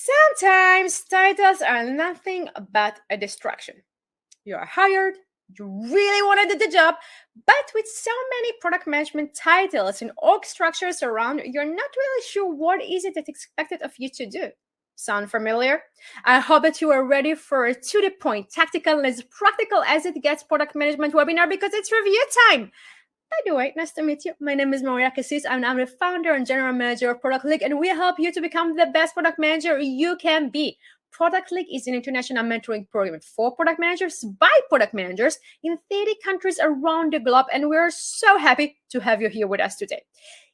Sometimes titles are nothing but a distraction. You are hired, you really want to do the job, but with so many product management titles and org structures around, you're not really sure what is it that's expected of you to do. Sound familiar? I hope that you are ready for a to-the-point, tactical, and as practical as it gets product management webinar because it's review time. By the way, nice to meet you. My name is Maria Cassis. I'm the founder and general manager of Product League, and we help you to become the best product manager you can be. Product League is an international mentoring program for product managers by product managers in 30 countries around the globe, and we're so happy to have you here with us today.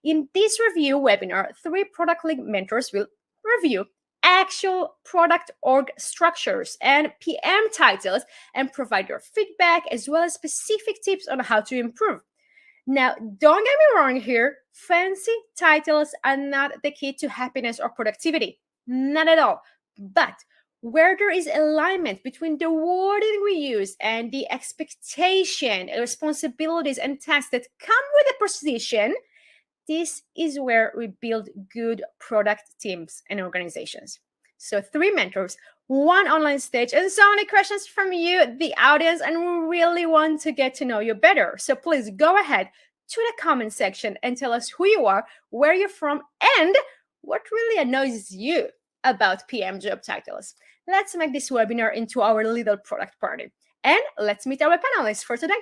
In this review webinar, 3 Product League mentors will review actual product org structures and PM titles and provide your feedback as well as specific tips on how to improve. Now, don't get me wrong here, fancy titles are not the key to happiness or productivity. Not at all. But where there is alignment between the wording we use and the expectation, responsibilities, and tasks that come with the position, this is where we build good product teams and organizations. So 3 mentors, 1 online stage, and so many questions from you, the audience, and we really want to get to know you better. So please go ahead to the comment section and tell us who you are, where you're from, and what really annoys you about PM job titles. Let's make this webinar into our little product party. And let's meet our panelists for today.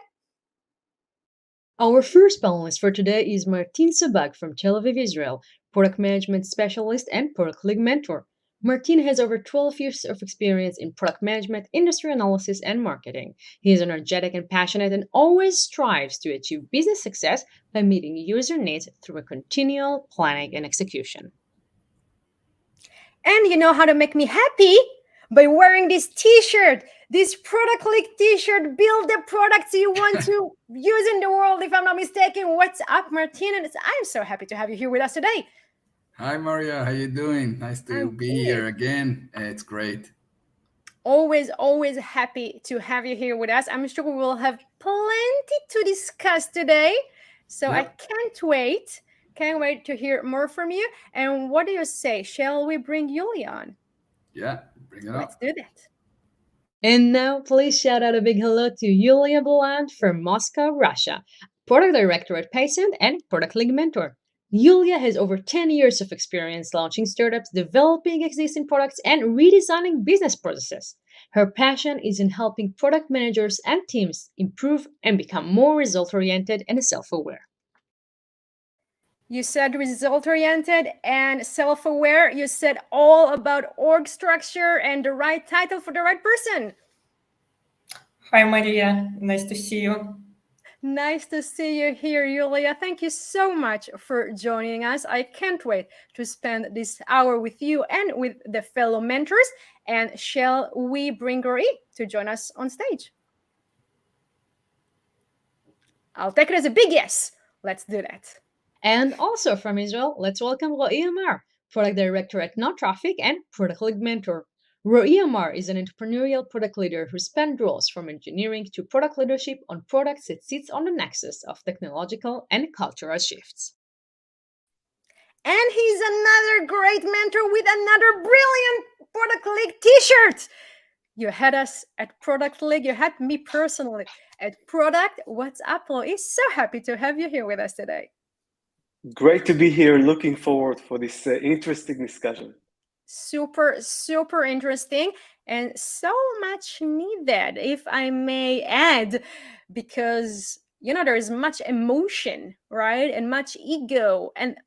Our first panelist for today is Martin Sabag from Tel Aviv, Israel, product management specialist and product league mentor. Martin has over 12 years of experience in product management, industry analysis, and marketing. He is energetic and passionate and always strives to achieve business success by meeting user needs through a continual planning and execution. And you know how to make me happy? By wearing this t-shirt, this Product League t-shirt, build the products you want to use in the world, if I'm not mistaken. What's up, Martin? And I'm so happy to have you here with us today. Hi, Maria. How you doing? Nice to be here again. It's great. Always happy to have you here with us. I'm sure we will have plenty to discuss today. So I can't wait. Can't wait to hear more from you. And what do you say? Shall we bring Yuliya on? Yeah, bring it Let's do that. And now, please shout out a big hello to Yuliya Boland from Moscow, Russia, product director at Paysend and product league mentor. Yuliya has over 10 years of experience launching startups, developing existing products, and redesigning business processes. Her passion is in helping product managers and teams improve and become more result-oriented and self-aware. You said result-oriented and self-aware. You said all about org structure and the right title for the right person. Hi, Maria. Nice to see you. Nice to see you here, Yuliya. Thank you so much for joining us. I can't wait to spend this hour with you and with the fellow mentors. And shall we bring Roy to join us on stage? I'll take it as a big yes. Let's do that. And also from Israel, let's welcome Amar, product director at No Traffic and product league mentor. Amar is an entrepreneurial product leader who spanned roles from engineering to product leadership on products that sits on the nexus of technological and cultural shifts. And he's another great mentor with another brilliant Product League t-shirt. You had us at Product League. You had me personally at Product. What's up, Lo? He's so happy to have you here with us today. Great to be here. Looking forward for this interesting discussion. Super interesting and so much needed, if I may add, because, you know, there is much emotion, right? And much ego. And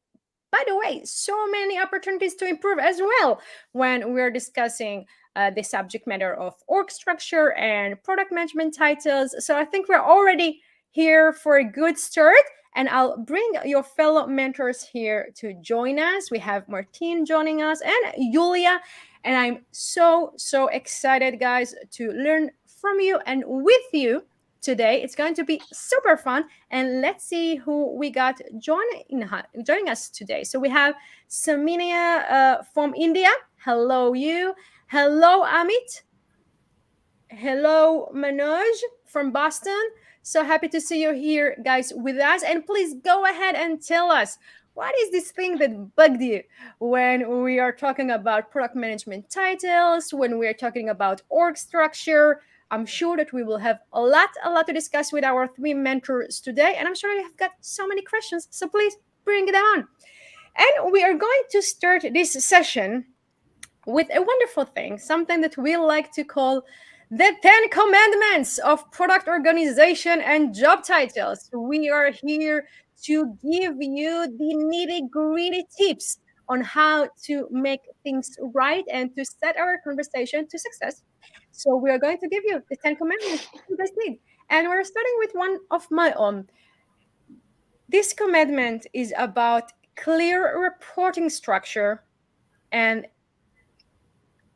by the way, so many opportunities to improve as well when we're discussing the subject matter of org structure and product management titles. So I think we're already here for a good start. And I'll bring your fellow mentors here to join us. We have Martin joining us and Yuliya. And I'm so excited, guys, to learn from you and with you today. It's going to be super fun. And let's see who we got joining us today. So we have Saminia from India. Hello, you. Hello, Amit. Hello, Manoj from Boston. So happy to see you here, guys, with us. And please go ahead and tell us what is this thing that bugged you when we are talking about product management titles, when we are talking about org structure? I'm sure that we will have a lot to discuss with our 3 mentors today, and I'm sure you have got so many questions, so please bring it on. And we are going to start this session with a wonderful thing, something that we like to call the 10 commandments of product organization and job titles. We are here to give you the nitty-gritty tips on how to make things right and to set our conversation to success. So we are going to give you the 10 commandments that you guys need. And we're starting with one of my own. This commandment is about clear reporting structure, and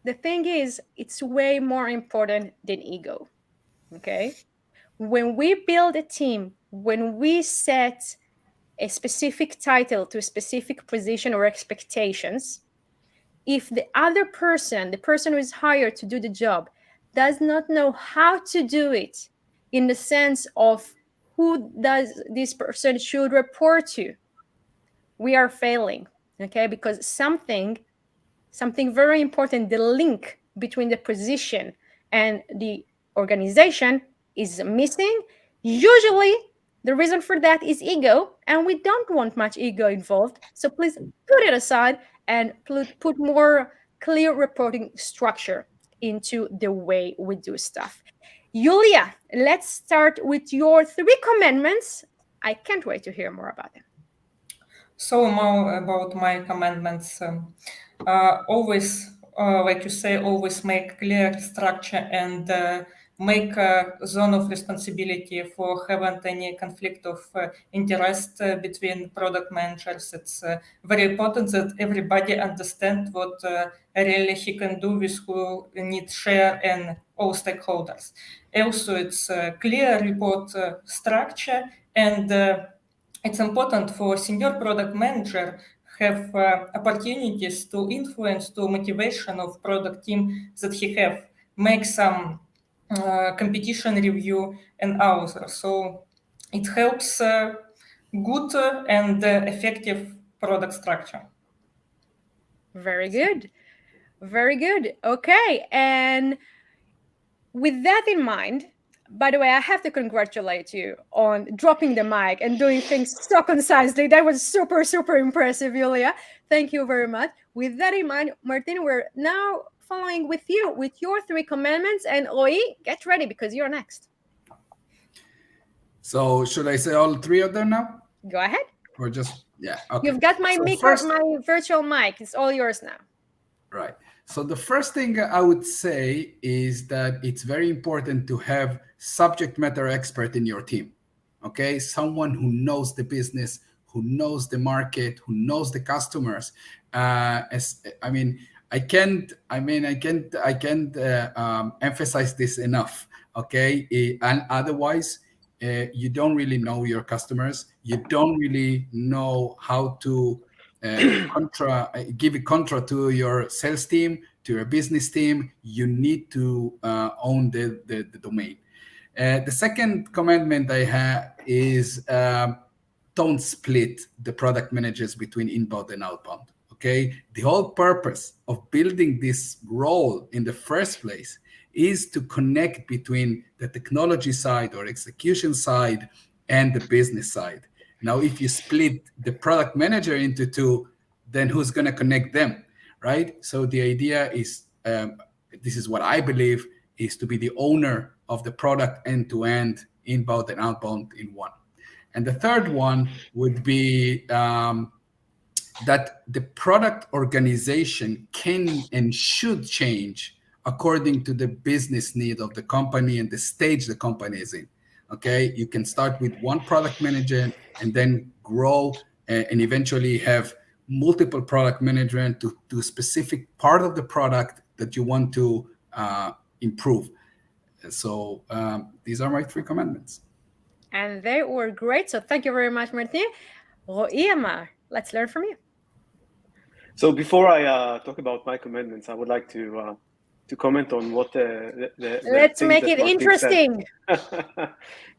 the thing is, it's way more important than ego. Okay? When we build a team, when we set a specific title to a specific position or expectations, if the other person, the person who is hired to do the job, does not know how to do it in the sense of who does this person should report to, we are failing. Okay? Because something very important, the link between the position and the organization is missing. Usually, the reason for that is ego, and we don't want much ego involved. So please put it aside and put more clear reporting structure into the way we do stuff. Yuliya, let's start with your 3 commandments. I can't wait to hear more about them. So more about my commandments. Always, like you say, always make clear structure and make a zone of responsibility for haven't any conflict of interest between product managers. It's very important that everybody understand what really he can do with who need share and all stakeholders. Also, it's clear report structure, and it's important for senior product manager have opportunities to influence to motivation of product team that he have, make some competition review and others. So it helps good and effective product structure. Very good. Very good. Okay. And with that in mind, by the way, I have to congratulate you on dropping the mic and doing things so concisely. That was super, super impressive, Yuliya. Thank you very much. With that in mind, Martin, we're now following with you with your 3 commandments. And Roy, get ready because you're next. So should I say all 3 of them now? Go ahead. Or just, yeah, okay. You've got my my virtual mic. It's all yours now. Right. So the first thing I would say is that it's very important to have subject matter expert in your team. Okay, someone who knows the business, who knows the market, who knows the customers. I can't emphasize this enough. Okay, and otherwise, you don't really know your customers. You don't really know how to give a contra to your sales team, to your business team. You need to own the domain. The second commandment I have is don't split the product managers between inbound and outbound. Okay, the whole purpose of building this role in the first place is to connect between the technology side or execution side and the business side. Now, if you split the product manager into 2, then who's going to connect them, right? So the idea is, this is what I believe, is to be the owner of the product end-to-end, inbound and outbound in one. And the third one would be that the product organization can and should change according to the business need of the company and the stage the company is in. Okay, you can start with one product manager and then grow and eventually have multiple product management to a specific part of the product that you want to improve. So these are my 3 commandments. And they were great. So thank you very much, Martin. Amar, let's learn from you. So before I talk about my commandments, I would like to comment on what let's make it interesting.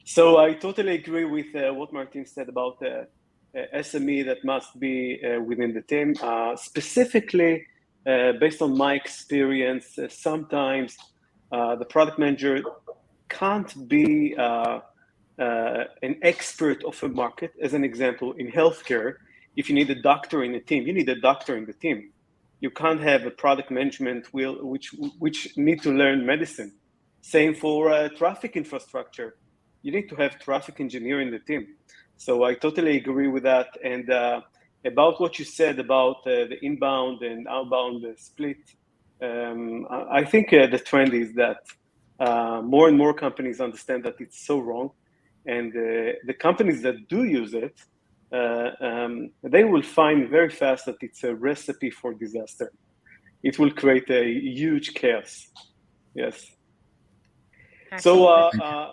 So I totally agree with what Martin said about SME that must be within the team. Specifically, based on my experience, sometimes the product manager can't be an expert of a market. As an example, in healthcare, if you need a doctor in a team, you need a doctor in the team. You can't have a product management which need to learn medicine. Same for traffic infrastructure. You need to have traffic engineer in the team. So I totally agree with that. And about what you said about the inbound and outbound split, I think the trend is that more and more companies understand that it's so wrong. And the companies that do use it, they will find very fast that it's a recipe for disaster. It will create a huge chaos. Yes. Excellent. So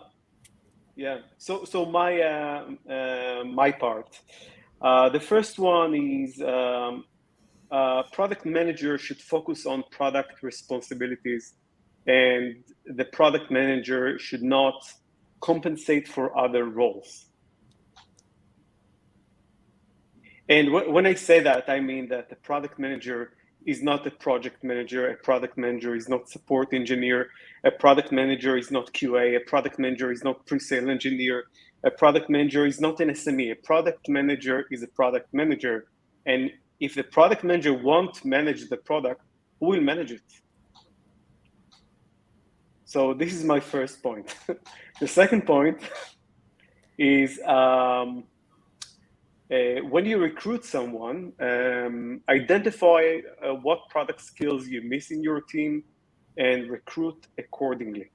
yeah. So my part. The first one is product manager should focus on product responsibilities, and the product manager should not compensate for other roles. And when I say that, I mean that the product manager is not a project manager. A product manager is not support engineer. A product manager is not QA. A product manager is not pre-sale engineer. A product manager is not an SME. A product manager is a product manager. And if the product manager won't manage the product, who will manage it? So this is my first point. The second point is when you recruit someone, identify what product skills you miss in your team and recruit accordingly.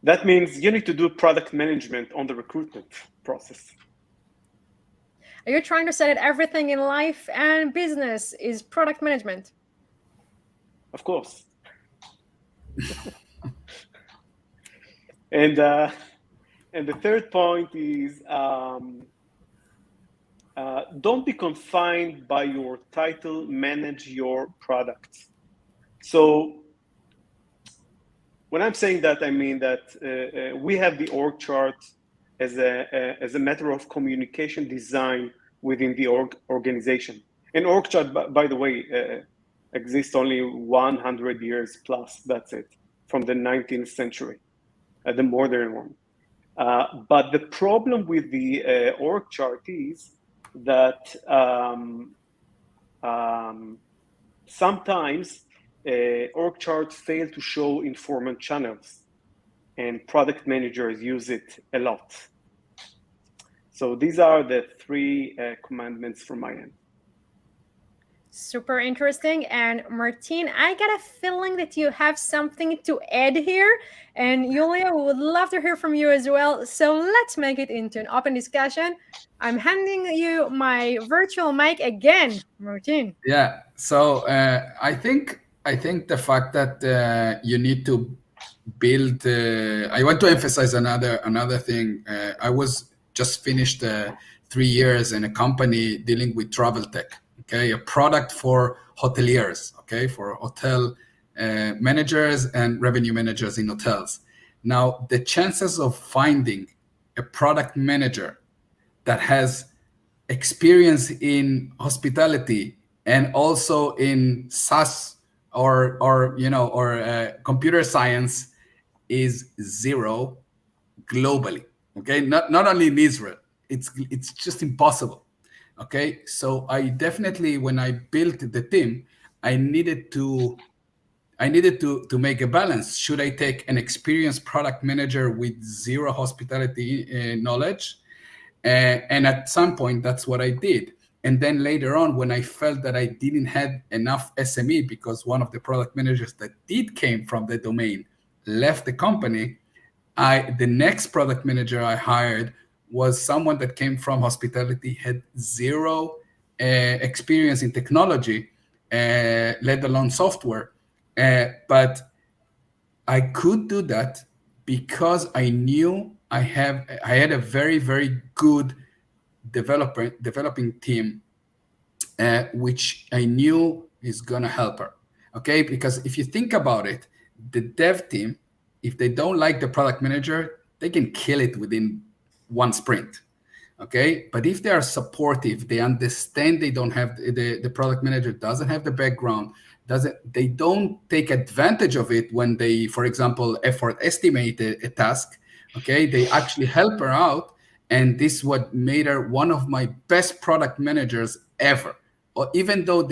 That means you need to do product management on the recruitment process. Are you trying to say that everything in life and business is product management? Of course. And the third point is don't be confined by your title, manage your product. So when I'm saying that, I mean that we have the org chart as a matter of communication design within the organization. An org chart, by the way, exists only 100 years plus, that's it, from the 19th century, the modern one. But the problem with the org chart is that sometimes org charts fail to show informant channels, and product managers use it a lot. So these are the three commandments from my end. Super interesting. And Martin, I get a feeling that you have something to add here. And Yuliya, we would love to hear from you as well. So let's make it into an open discussion. I'm handing you my virtual mic again, Martin. Yeah. So I think the fact that you need to build. I want to emphasize another thing. I was just finished 3 years in a company dealing with travel tech. Okay, a product for hoteliers. Okay, for hotel managers and revenue managers in hotels. Now, the chances of finding a product manager that has experience in hospitality and also in SaaS or computer science is zero globally. Okay, not only in Israel, it's just impossible. Okay, so I definitely, when I built the team, I needed to make a balance. Should I take an experienced product manager with zero hospitality knowledge? And at some point, that's what I did. And then later on, when I felt that I didn't have enough SME because one of the product managers that did came from the domain left the company, the next product manager I hired was someone that came from hospitality, had zero experience in technology, let alone software. But I could do that because I knew I had a very, very good developing team, which I knew is gonna help her. Okay, because if you think about it, the dev team, if they don't like the product manager, they can kill it within one sprint. Okay, but if they are supportive, they understand they don't have the product manager doesn't have the background, they don't take advantage of it when they, for example, effort estimate a task. Okay, they actually help her out, and this is what made her one of my best product managers ever. Or even though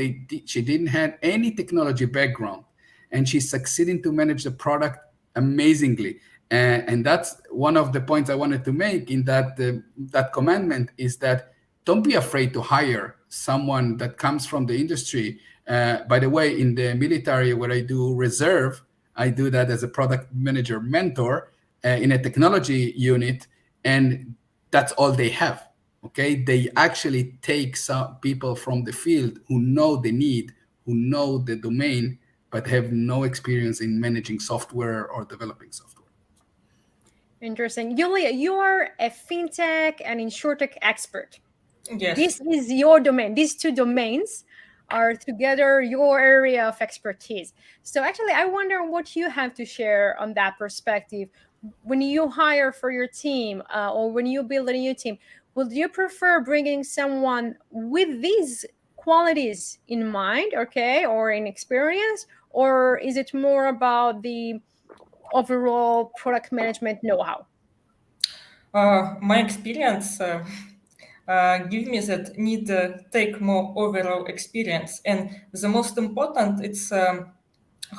she didn't have any technology background, and she's succeeding to manage the product amazingly. And that's one of the points I wanted to make in that commandment, is that don't be afraid to hire someone that comes from the industry. By the way, in the military, where I do reserve, I do that as a product manager mentor in a technology unit, and that's all they have. Okay, they actually take some people from the field who know the need, who know the domain, but have no experience in managing software or developing software. Interesting. Yuliya, you are a fintech and insurtech expert. Yes. This is your domain. These two domains are together your area of expertise. So actually, I wonder what you have to share on that perspective. When you hire for your team or when you build a new team, would you prefer bringing someone with these qualities in mind, okay, or in experience, or is it more about the overall product management know-how? My experience give me that need take more overall experience, and the most important it's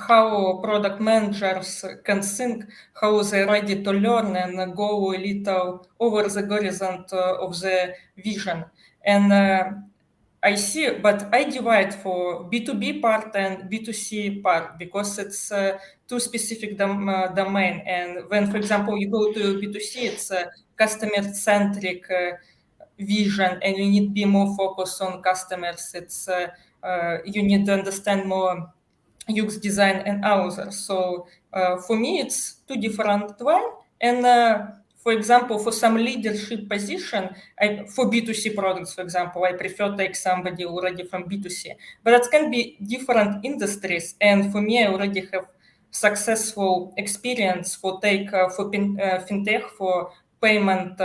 how product managers can think, how they're ready to learn and go a little over the horizon of the vision. And I see, but I divide for B2B part and B2C part because it's two specific domain. And when, for example, you go to B2C, it's a customer-centric vision, and you need to be more focused on customers. It's you need to understand more UX design and others. So for me, it's two different one. And for example, for some leadership position, for B2C products, for example, I prefer take somebody already from B2C. But it can be different industries. And for me, I already have successful experience for take for fintech for payment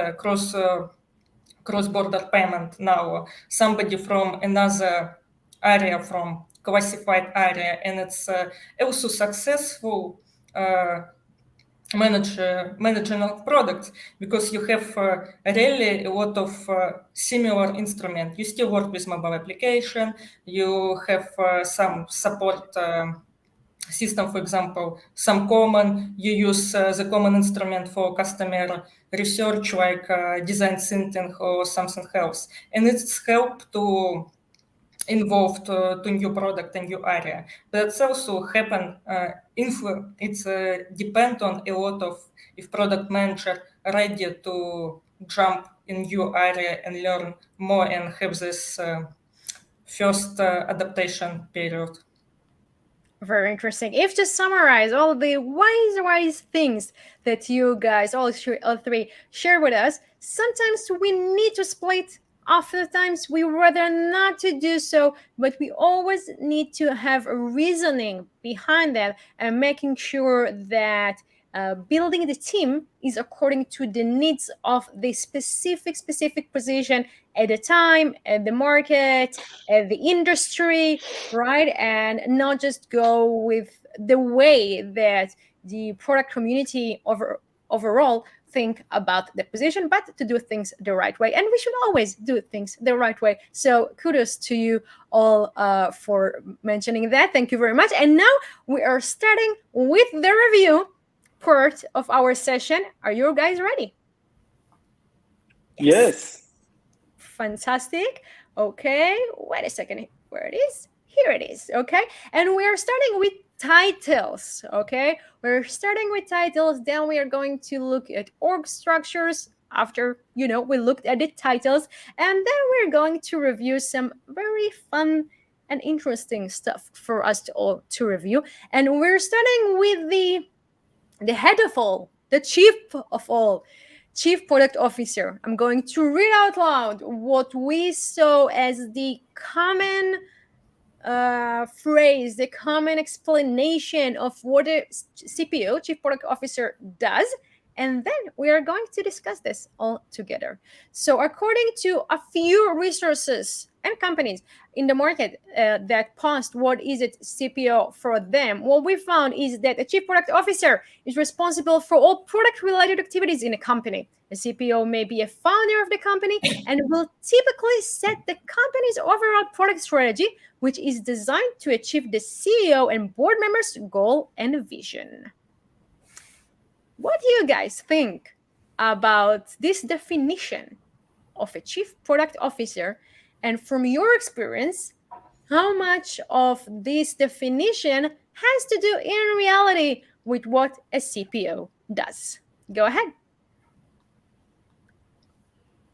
cross-border payment now. Somebody from another area, from classified area, and it's also successful managing of products because you have really a lot of similar instruments. You still work with mobile application. You have some support system, for example, some common. You use the common instrument for customer research, like design thinking or something else, and it's help to involved to new product and new area. But it's also happen. It's depend on a lot of if product manager ready to jump in new area and learn more and have this first adaptation period. Very interesting. If to summarize all the wise things that you guys, all three, share with us, sometimes we need to split. Oftentimes we rather not to do so, but we always need to have a reasoning behind that and making sure that building the team is according to the needs of the specific position at the time, at the market, at the industry, right? And not just go with the way that the product community overall think about the position, but to do things the right way. And we should always do things the right way. So kudos to you all for mentioning that. Thank you very much. And now we are starting with the review part of our session. Are you guys ready? Yes. Fantastic. Okay, wait a second. Where it is? Here it is. Okay, and we are starting with titles. Okay, we're starting with titles. Then we are going to look at org structures. After we looked at the titles, and then we're going to review some very fun and interesting stuff for us to review. And we're starting with the head of all, the chief of all, Chief Product Officer. I'm going to read out loud what we saw as the common phrase, the common explanation of what a CPO, Chief Product Officer, does. and then we are going to discuss this all together. So, according to a few resources and companies in the market that post what is it CPO for them, what we found is that a chief product officer is responsible for all product related activities in a company. A CPO may be a founder of the company and will typically set the company's overall product strategy, which is designed to achieve the CEO and board members' goal and vision. What do you guys think about this definition of a chief product officer? And from your experience, how much of this definition has to do in reality with what a CPO does? Go ahead.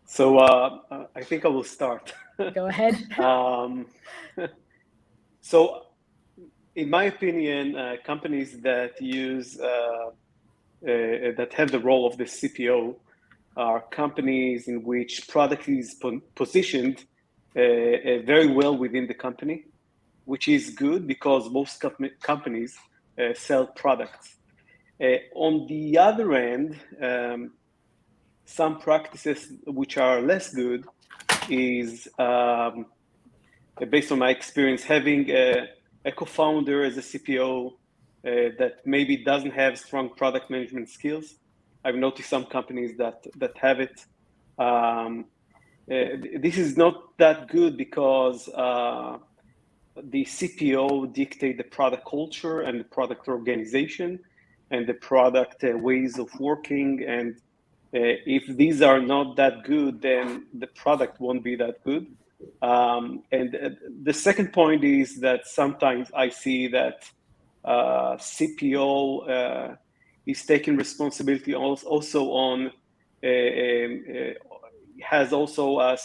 So I think I will start. Go ahead. So, in my opinion, companies that use that have the role of the CPO are companies in which product is positioned very well within the company, which is good because most companies sell products. On the other end, some practices which are less good is, based on my experience, having a co-founder as a CPO that maybe doesn't have strong product management skills. I've noticed some companies that have it. This is not that good because the CPO dictate the product culture and the product organization and the product ways of working. And if these are not that good, then the product won't be that good. And the second point is that sometimes I see that CPO is taking responsibility also on, has also a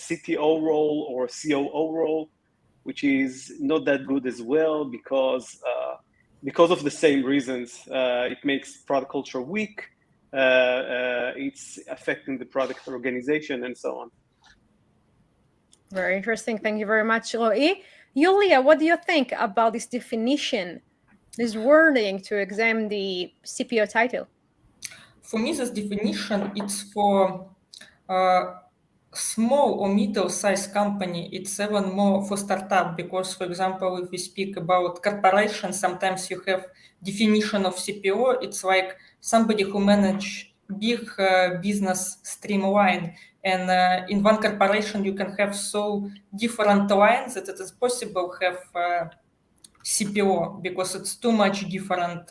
CTO role or COO role, which is not that good as well because of the same reasons. It makes product culture weak. It's affecting the product organization and so on. Very interesting. Thank you very much, Roy. Yuliya, what do you think about this definition, this wording to examine the CPO title? For me, this definition, it's for small or middle-sized company. It's even more for startup because, for example, if we speak about corporation, sometimes you have definition of CPO. It's like somebody who manage big business streamline. And in one corporation, you can have so different lines that it is possible have CPO because it's too much different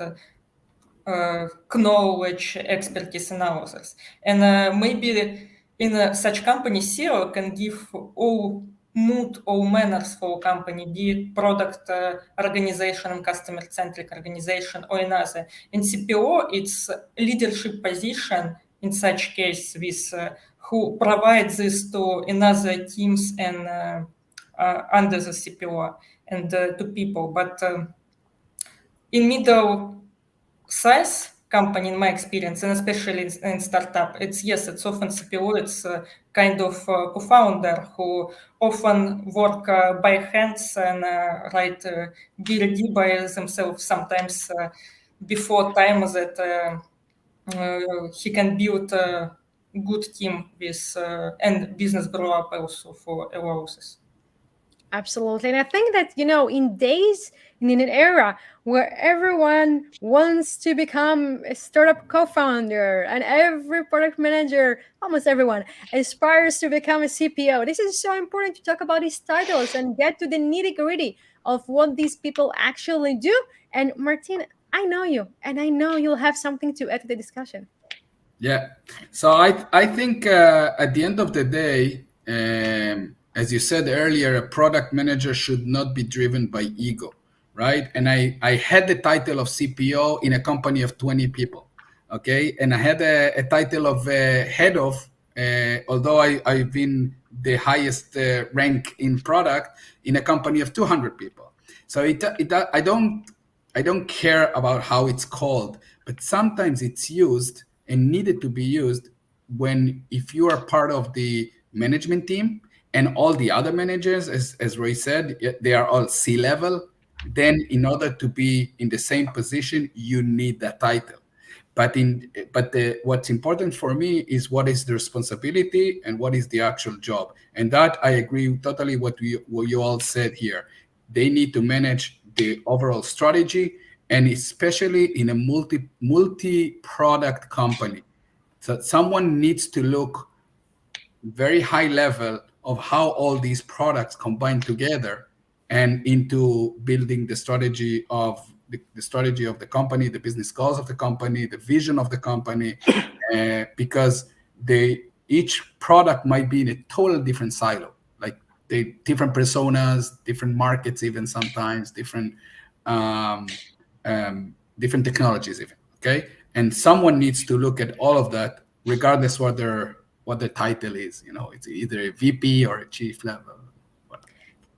knowledge, expertise, analysis. And maybe in such company, CEO can give all mood, all manners for a company, be it product organization and customer-centric organization or another. In CPO, it's leadership position in such case with who provides this to another teams and under the CPO and to people. But in middle size company, in my experience, and especially in startup, it's often CPO, it's kind of co-founder who often work by hands and write BRD by themselves, sometimes before time that he can build a good team with and business grow up also for allowances. Absolutely. And I think that, in an era where everyone wants to become a startup co-founder and every product manager, almost everyone, aspires to become a CPO, this is so important to talk about these titles and get to the nitty-gritty of what these people actually do. And Martin, I know you, and I know you'll have something to add to the discussion. Yeah. So I think at the end of the day, as you said earlier, a product manager should not be driven by ego, right? And I had the title of CPO in a company of 20 people, okay? And I had a title of head of, although I've been the highest rank in product in a company of 200 people. So I don't care about how it's called, but sometimes it's used and needed to be used if you are part of the management team and all the other managers, as Roy said, they are all C-level, then in order to be in the same position, you need that title. What's important for me is what is the responsibility and what is the actual job. And that I agree totally what you all said here. They need to manage the overall strategy, and especially in a multi product company. So someone needs to look very high level of how all these products combine together and into building the strategy of the strategy of the company, the business goals of the company, the vision of the company, because each product might be in a total different silo, like they different personas, different markets, even sometimes um, different technologies, even. Okay, and someone needs to look at all of that, regardless what the title is. It's either a VP or a chief level.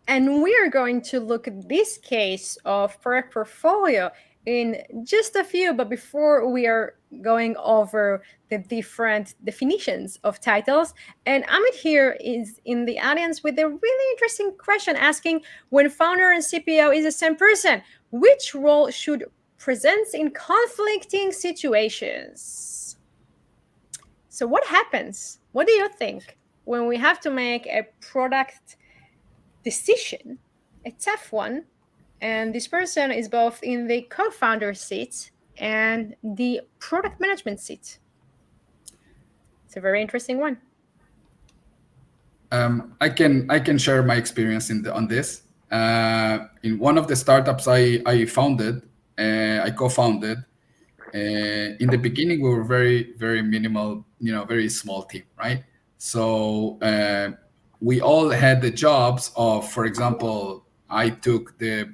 And we are going to look at this case of product portfolio in just a few, but before we are going over the different definitions of titles, and Amit here is in the audience with a really interesting question asking, when founder and CPO is the same person, which role should present in conflicting situations? So what happens? What do you think when we have to make a product decision, a tough one, and this person is both in the co-founder seat and the product management seat? It's a very interesting one. I can share my experience on this. In one of the startups I founded, I co-founded. In the beginning, we were very very minimal, very small team, right? So we all had the jobs of, for example, I took the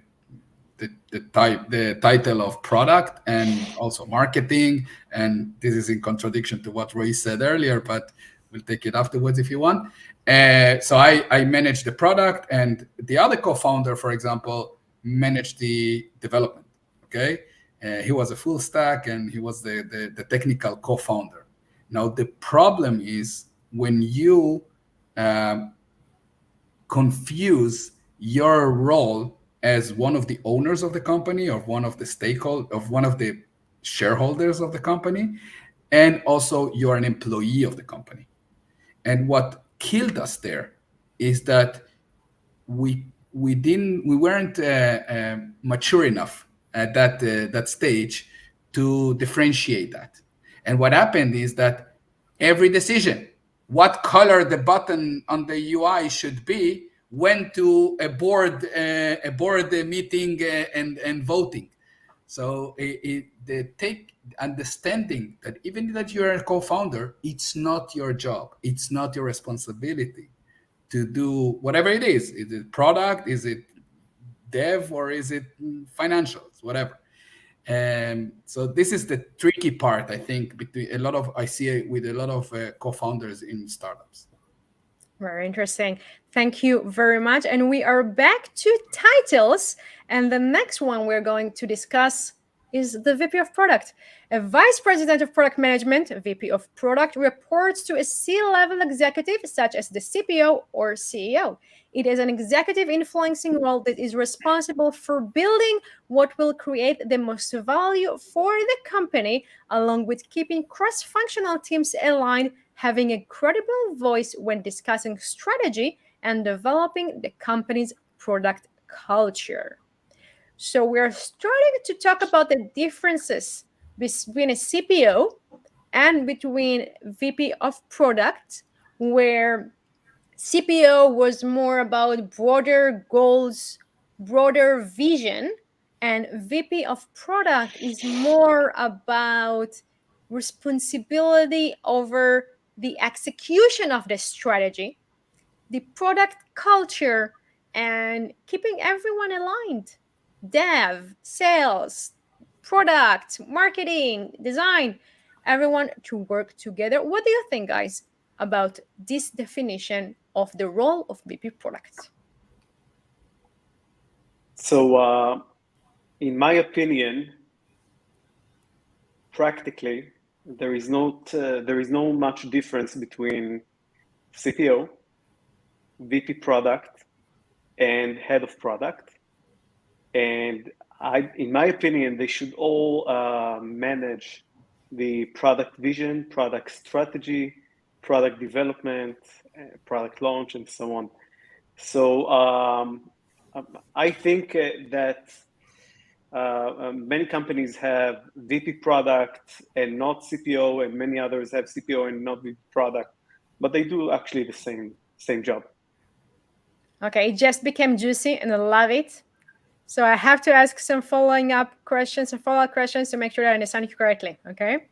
title of product and also marketing, and this is in contradiction to what Roy said earlier, but we'll take it afterwards if you want. So I managed the product, and the other co-founder, for example, managed the development. Okay, he was a full stack, and he was the technical co-founder. Now the problem is when you confuse your role as one of the owners of the company, or one of the one of the shareholders of the company, and also you're an employee of the company. And what killed us there is that we weren't mature enough at that stage to differentiate that. And what happened is that every decision, what color the button on the UI should be, went to a board meeting and voting. So the take understanding that even that you're a co-founder, it's not your job, it's not your responsibility to do whatever it is. Is it product? Is it dev? Or is it financials? Whatever. So this is the tricky part, I think, I see it with a lot of co-founders in startups. Very interesting. Thank you very much. And we are back to titles. And the next one we're going to discuss is the VP of Product. A Vice President of Product Management, VP of Product, reports to a C-level executive such as the CPO or CEO. It is an executive influencing role that is responsible for building what will create the most value for the company, along with keeping cross-functional teams aligned, having a credible voice when discussing strategy, and developing the company's product culture. So we're starting to talk about the differences between a CPO and between VP of Product, where CPO was more about broader goals, broader vision, and VP of Product is more about responsibility over the execution of the strategy, the product culture, and keeping everyone aligned. Dev, sales, product, marketing, design, everyone to work together. What do you think, guys, about this definition of the role of VP product? So, in my opinion, practically, there is no much difference between CPO, VP product, and head of product. And in my opinion, they should all manage the product vision, product strategy, product development, product launch, and so on. So I think that many companies have VP product and not CPO, and many others have CPO and not VP product, but they do actually the same job. Okay, it just became juicy and I love it. So I have to ask some follow-up questions to make sure that I understand you correctly. Okay.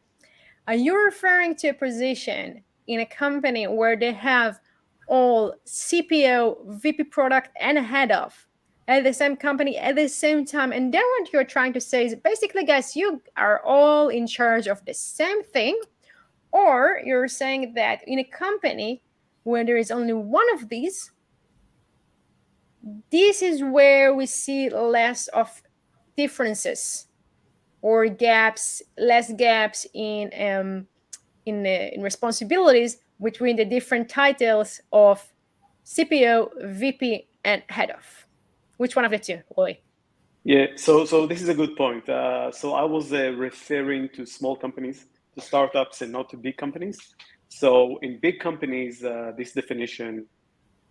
Are you referring to a position in a company where they have all CPO, VP product, and head of at the same company at the same time? And then what you're trying to say is basically, guys, you are all in charge of the same thing. Or you're saying that in a company where there is only one of these, this is where we see less of differences or gaps, less gaps in responsibilities between the different titles of CPO, VP, and head of. Which one of the two, Roy? Yeah, so this is a good point. So I was referring to small companies, to startups, and not to big companies. So in big companies, this definition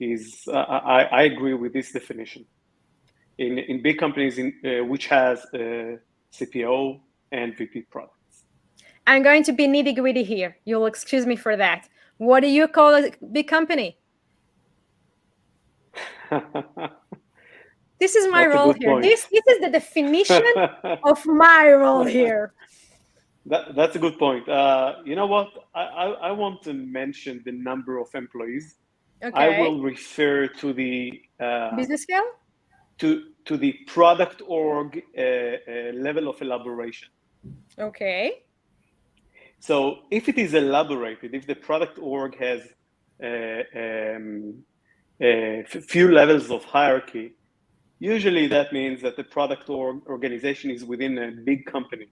is I agree with this definition. In big companies, which has CPO and VP products. I'm going to be nitty gritty here. You'll excuse me for that. What do you call a big company? This is my That's a role good here. point. This is the definition of my role here. That's a good point. You know what? I want to mention the number of employees. Okay. I will refer to the business scale? To the product org level of elaboration. Okay. So if it is elaborated, if the product org has few levels of hierarchy, usually that means that the product organization is within a big company.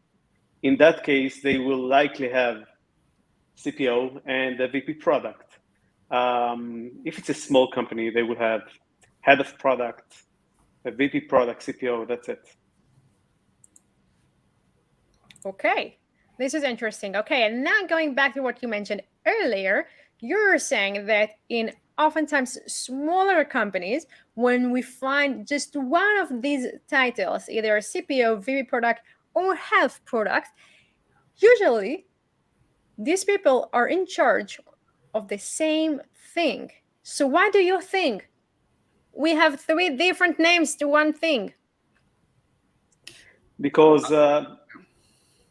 In that case, they will likely have CPO and a VP product. If it's a small company, they will have head of product, a VP product, CPO, that's it. Okay, this is interesting. Okay, and now going back to what you mentioned earlier, you're saying that in oftentimes smaller companies, when we find just one of these titles, either CPO, VP product, or health product, usually these people are in charge of the same thing. So why do you think we have three different names to one thing? Because,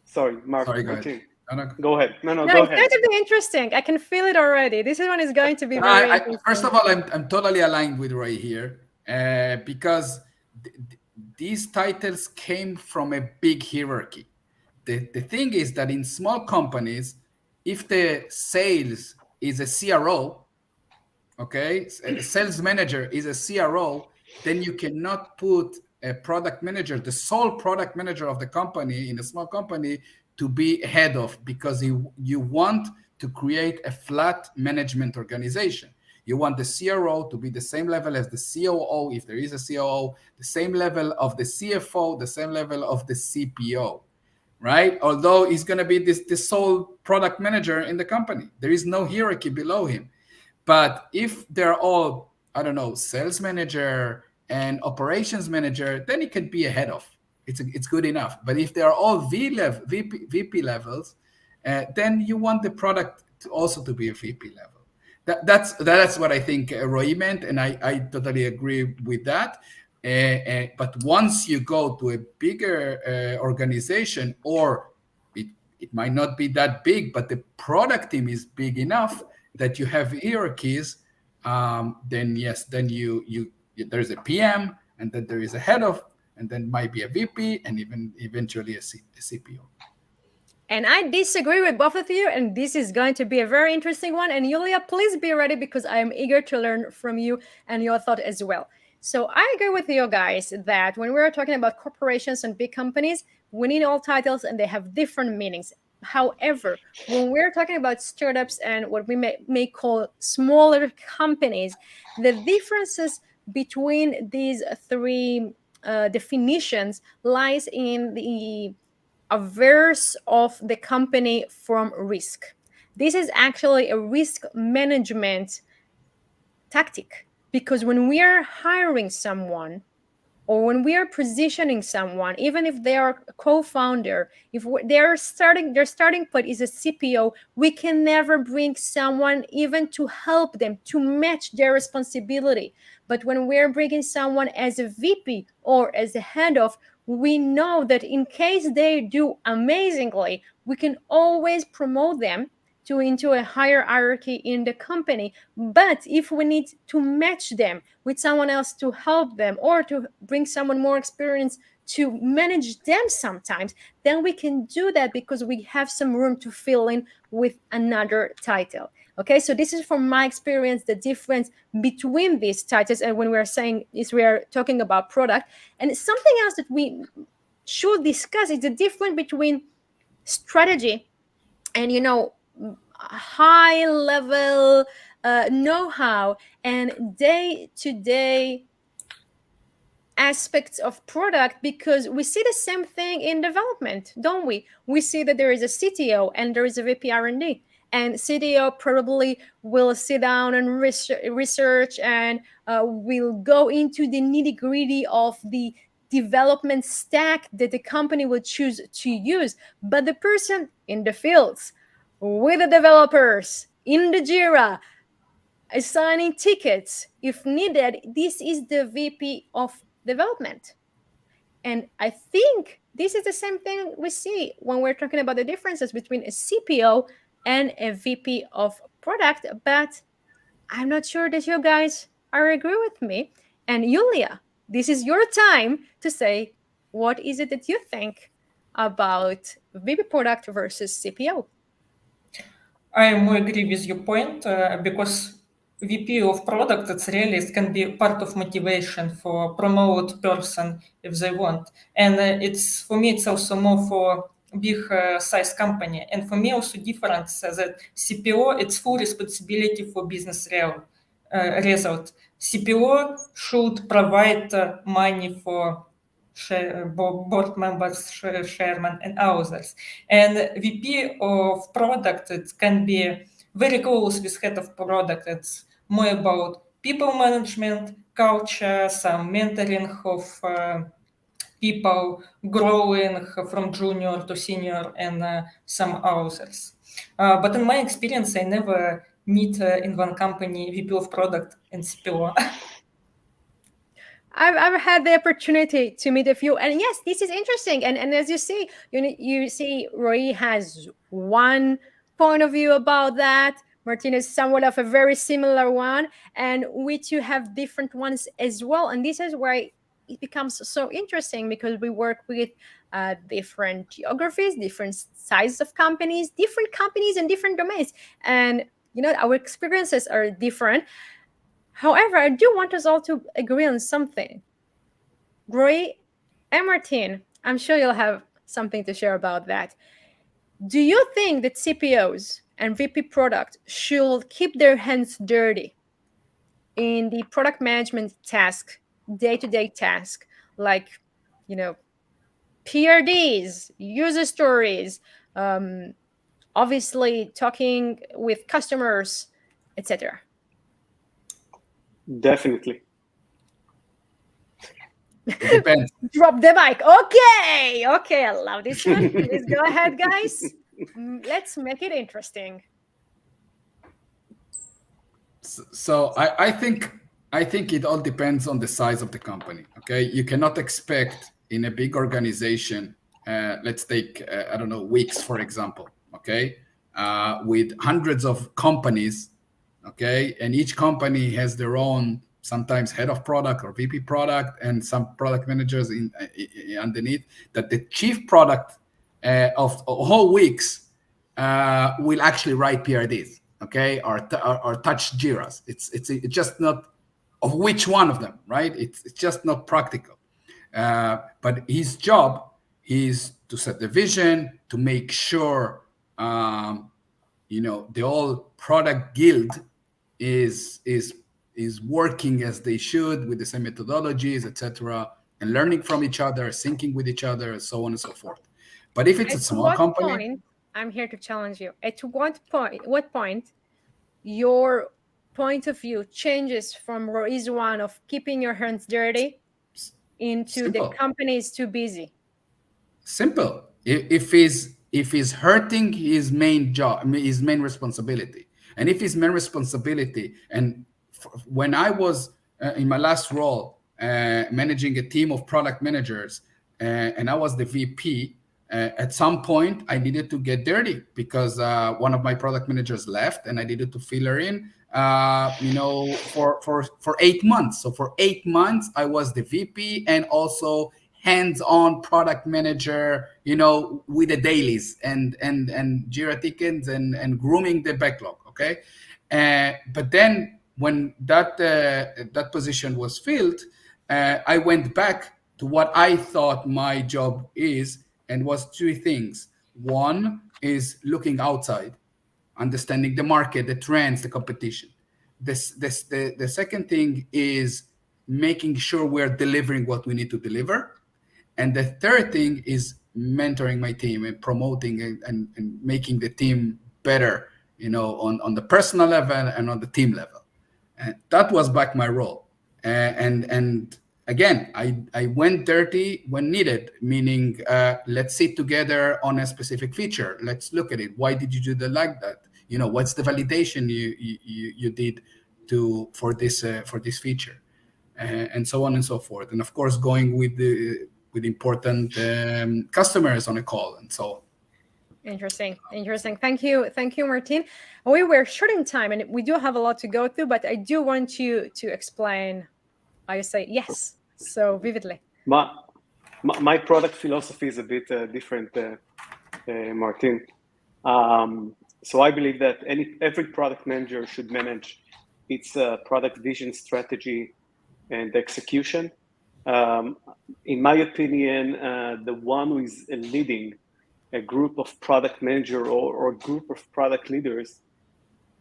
sorry, Mark, Sorry, go continue. ahead. Go ahead. No, No, go it's ahead. going to be interesting. I can feel it already. This one is going to be very interesting. First of all, I'm totally aligned with Ray here because these titles came from a big hierarchy. The thing is that in small companies, if the sales is a CRO, okay, a sales manager is a CRO, then you cannot put a product manager, the sole product manager of the company in a small company, to be head of, because you want to create a flat management organization. You want the CRO to be the same level as the COO, if there is a COO, the same level of the CFO, the same level of the CPO, right? Although he's going to be this sole product manager in the company. There is no hierarchy below him. But if they're all, I don't know, sales manager and operations manager, then it can be a head of. It's good enough. But if they are all VP levels, then you want the product also to be a VP level. That's what I think Roy meant, and I totally agree with that. But once you go to a bigger organization, or it might not be that big, but the product team is big enough that you have hierarchies, then yes, then you there's a PM, and then there is a head of, and then might be a VP, and even eventually a CPO. And I disagree with both of you, and this is going to be a very interesting one. And Yuliya, please be ready because I am eager to learn from you and your thought as well. So I agree with you guys that when we're talking about corporations and big companies, we need all titles and they have different meanings. However, when we're talking about startups and what we may call smaller companies, the differences between these three definitions lies in the averse of the company from risk. This is actually a risk management tactic, because when we are hiring someone, or when we are positioning someone, even if they are a co-founder, if they're starting, their starting point is a CPO, we can never bring someone even to help them to match their responsibility. But when we're bringing someone as a VP or as a head of, we know that in case they do amazingly, we can always promote them to into a higher hierarchy in the company. But if we need to match them with someone else to help them, or to bring someone more experienced to manage them sometimes, then we can do that because we have some room to fill in with another title. Okay, so this is from my experience, the difference between these titles. And when we're saying is, we are talking about product. And something else that we should discuss is the difference between strategy and, high level know-how and day-to-day aspects of product, because we see the same thing in development, don't we? We see that there is a CTO and there is a VP R&D, and CTO probably will sit down and research and will go into the nitty-gritty of the development stack that the company will choose to use. But the person in the fields with the developers in the Jira, assigning tickets if needed, this is the VP of development. And I think this is the same thing we see when we're talking about the differences between a CPO and a VP of product. But I'm not sure that you guys are agree with me. And Yuliya, this is your time to say, what is it that you think about VP product versus CPO? I agree with your point because VP of product, it's really, it can be part of motivation for promote person if they want. And it's, for me, it's also more for big size company. And for me also difference that CPO, it's full responsibility for business result. CPO should provide money for board members, chairman, and others. And VP of product, it can be very close with head of product. It's more about people management, culture, some mentoring of people, growing from junior to senior, and some others. But in my experience, I never meet in one company VP of product and CPO. I've had the opportunity to meet a few, and yes, this is interesting. And as you see, you see, Roy has one point of view about that. Martin is somewhat of a very similar one, and we two have different ones as well. And this is where it becomes so interesting, because we work with different geographies, different sizes of companies, and different domains, and our experiences are different. However, I do want us all to agree on something. Roy and Martin, I'm sure you'll have something to share about that. Do you think that CPOs and VP product should keep their hands dirty in the product management task, day-to-day task, like, PRDs, user stories, obviously talking with customers, etc.? Definitely. It depends. Drop the mic. Okay, I love this one. Please go ahead, guys. Let's make it interesting. So I think it all depends on the size of the company. Okay, you cannot expect in a big organization. Let's take I don't know, Wix for example. Okay, with hundreds of companies. Okay, and each company has their own, sometimes head of product or VP product, and some product managers underneath. That the chief product of whole Wix will actually write PRDs. Okay, or touch Jiras. It's just not of which one of them, right? It's just not practical. But his job is to set the vision, to make sure the whole product guild is working as they should, with the same methodologies, etc., and learning from each other, syncing with each other, and so on and so forth. But if it's a At small what company, point, I'm here to challenge you. At what point your point of view changes from is one of keeping your hands dirty into the simple. company is too busy? Simple. If he's hurting his main job, his main responsibility, and if his main responsibility, and when I was in my last role, managing a team of product managers, and I was the VP. At some point, I needed to get dirty because one of my product managers left, and I needed to fill her in. For 8 months. So for 8 months, I was the VP and also hands-on product manager, with the dailies and Jira tickets and grooming the backlog. Okay, but then when that position was filled, I went back to what I thought my job is, and was three things. One is looking outside, understanding the market, the trends, the competition. The second thing is making sure we're delivering what we need to deliver. And the third thing is mentoring my team and promoting and making the team better, on the personal level and on the team level. And that was back my role. And again, I went dirty when needed, meaning let's sit together on a specific feature. Let's look at it. Why did you do that like that? What's the validation you did for this feature, and so on and so forth. And of course, going with important customers on a call and so on. Interesting. Thank you, Martin. We were short in time, and we do have a lot to go through, but I do want you to explain why you say yes so vividly. My product philosophy is a bit different, Martin. So I believe that every product manager should manage its product vision, strategy, and execution. In my opinion, the one who is leading a group of product manager or a group of product leaders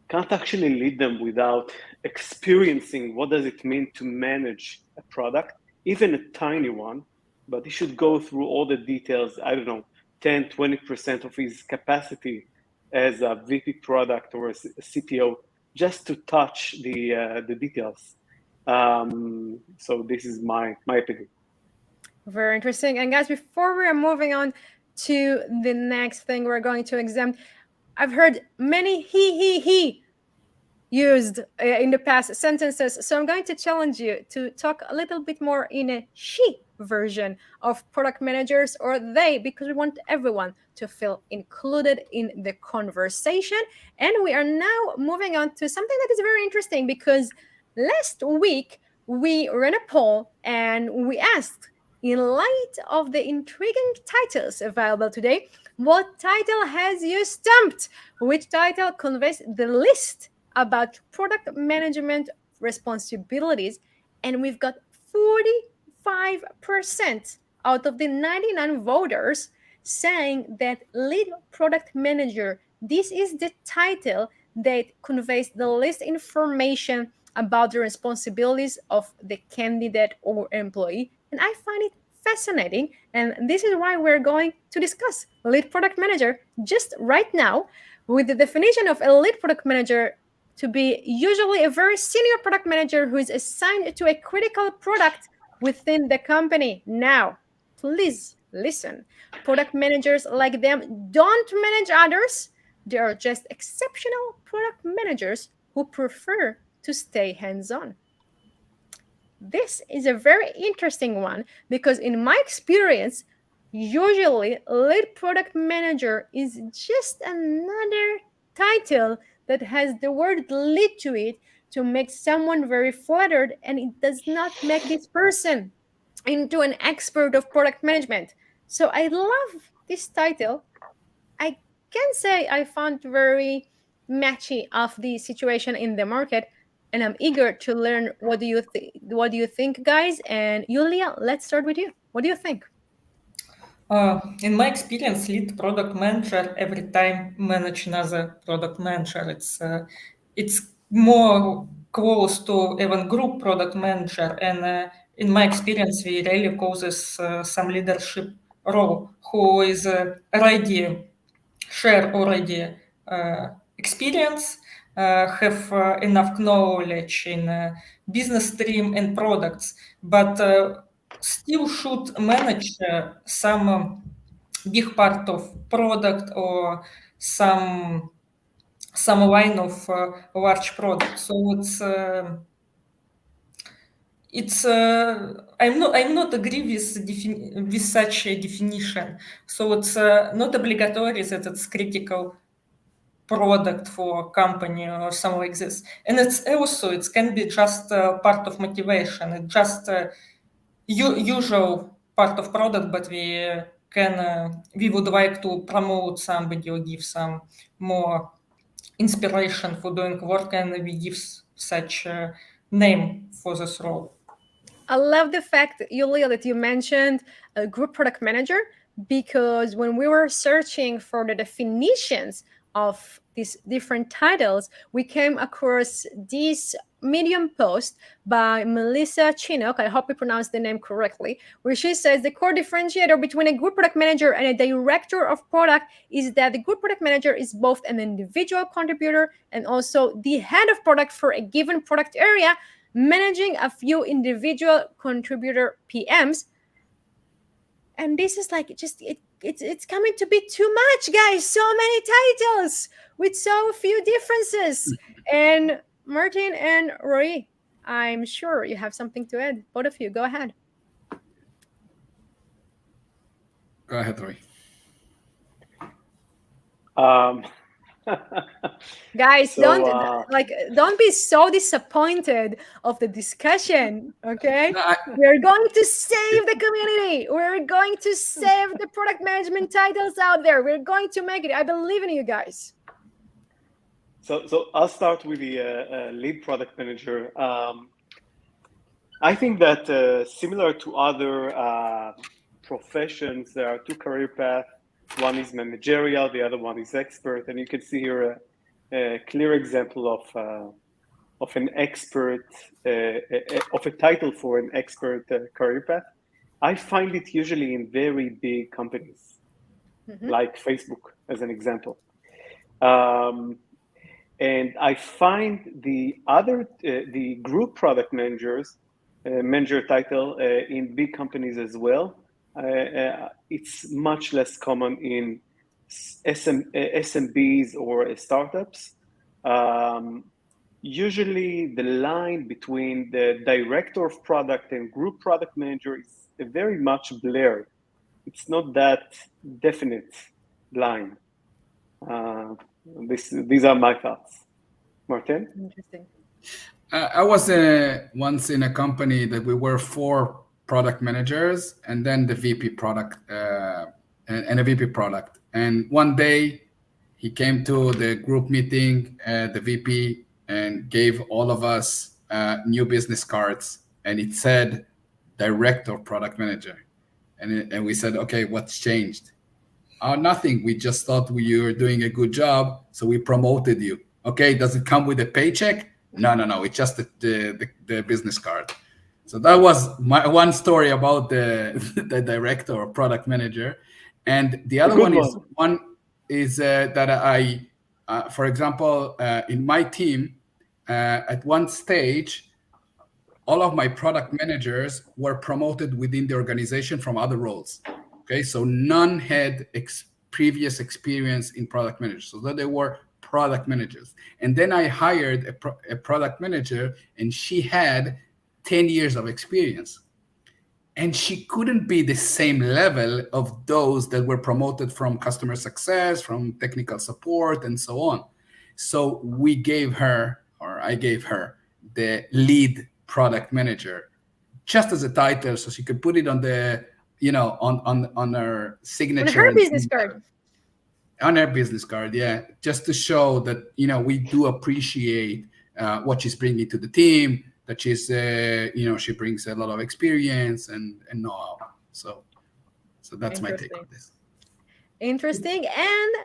can't actually lead them without experiencing what does it mean to manage a product, even a tiny one. But he should go through all the details, 10, 20% of his capacity as a VP product or a CTO, just to touch the details. So this is my opinion. Very interesting. And guys, before we are moving on to the next thing we're going to examine, I've heard many he used in the past sentences. So I'm going to challenge you to talk a little bit more in a she version of product managers or they, because we want everyone to feel included in the conversation. And we are now moving on to something that is very interesting, because last week we ran a poll and we asked, in light of the intriguing titles available today, what title has you stumped? Which title conveys the least about product management responsibilities? And we've got 45% out of the 99 voters saying that lead product manager, this is the title that conveys the least information about the responsibilities of the candidate or employee. And I find it fascinating. And this is why we're going to discuss lead product manager just right now, with the definition of a lead product manager to be usually a very senior product manager who is assigned to a critical product within the company. Now, please listen. Product managers like them don't manage others. They are just exceptional product managers who prefer to stay hands-on. This is a very interesting one because in my experience, usually lead product manager is just another title that has the word lead to it to make someone very flattered, and it does not make this person into an expert of product management. So I love this title. I can say I found very matchy of the situation in the market, and I'm eager to learn what do you think, guys? And Yuliya, let's start with you. What do you think? In my experience, lead product manager every time manage another product manager. It's more close to even group product manager, and in my experience, we really causes some leadership role who is already share already experience, have enough knowledge in business stream and products, but still should manage some big part of product or some line of large product. So it's I'm not agree with such a definition. So it's not obligatory that it's critical product for company or something like this. And it's also it can be just part of motivation. It's just usual part of product, but we would like to promote somebody or give some more inspiration for doing work, and we give such a name for this role. I love the fact, Yuliya, that you mentioned a group product manager, because when we were searching for the definitions of these different titles, we came across this Medium post by Melissa Chinook. I hope I pronounced the name correctly, where she says the core differentiator between a group product manager and a director of product is that the group product manager is both an individual contributor and also the head of product for a given product area, managing a few individual contributor PMs. And this is like just it's coming to be too much, guys. So many titles with so few differences. And Martin and Roy, I'm sure you have something to add. Both of you, go ahead. Go ahead, Roy. Guys, So, don't be so disappointed of the discussion, okay? No, We're going to save the community. We're going to save the product management titles out there. We're going to make it. I believe in you guys. So I'll start with the lead product manager. I think that similar to other professions, there are two career paths. One is managerial, the other one is expert, and you can see here a clear example of an expert, of a title for an expert career path. I find it usually in very big companies, like Facebook, as an example. And I find the group product managers, manager title in big companies as well. It's much less common in SMBs or startups. Usually the line between the director of product and group product manager is very much blurred. It's not that definite line. These are my thoughts. Martin? Interesting. I was once in a company that we were 4 product managers and then the VP product and a VP product. And one day he came to the group meeting, the VP, and gave all of us new business cards, and it said director of product manager. And we said, okay, what's changed? Oh, nothing. We just thought you were doing a good job, so we promoted you. Okay, does it come with a paycheck? No. It's just the business card. So that was my one story about the director or product manager. And the other one is that I, for example, in my team, at one stage, all of my product managers were promoted within the organization from other roles. Okay, so none had previous experience in product managers, so that they were product managers. And then I hired a product manager, and she had 10 years of experience. And she couldn't be the same level of those that were promoted from customer success, from technical support, and so on. So we gave her, or I gave her, the lead product manager, just as a title, so she could put it on the, on her signature. On her business card. On her business card, yeah, just to show that, we do appreciate what she's bringing to the team, that she's, she brings a lot of experience and know-how. So that's my take on this. Interesting. And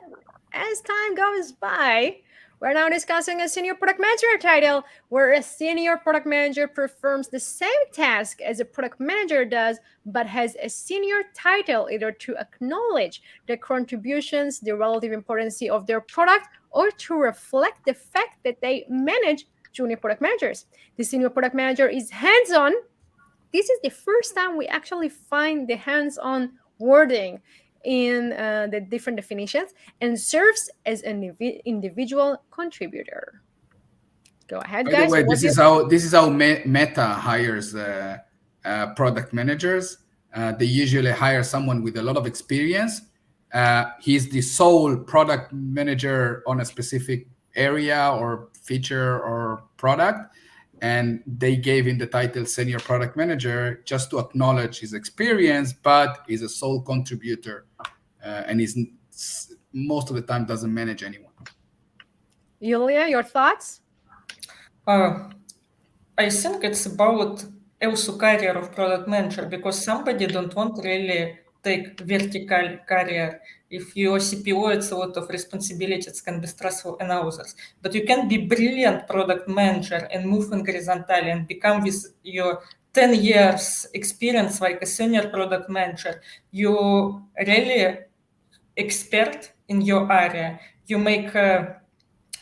as time goes by, We're now discussing a senior product manager title, where a senior product manager performs the same task as a product manager does, but has a senior title either to acknowledge the contributions, the relative importance of their product, or to reflect the fact that they manage junior product managers. The senior product manager is hands-on. This is the first time we actually find the hands-on wording in the different definitions, and serves as an individual contributor. Go ahead, By the guys. way, What this is how Meta hires product managers. They usually hire someone with a lot of experience. He's the sole product manager on a specific area or feature or product, and they gave him the title senior product manager just to acknowledge his experience, but he's a sole contributor, and he's most of the time doesn't manage anyone. Yuliya, your thoughts? I think it's about also career of product manager, because somebody don't want really take vertical career. If you're CPO, it's a lot of responsibility. It can be stressful and others. But you can be brilliant product manager and move in horizontally and become with your 10 years experience like a senior product manager. You really expert in your area. You make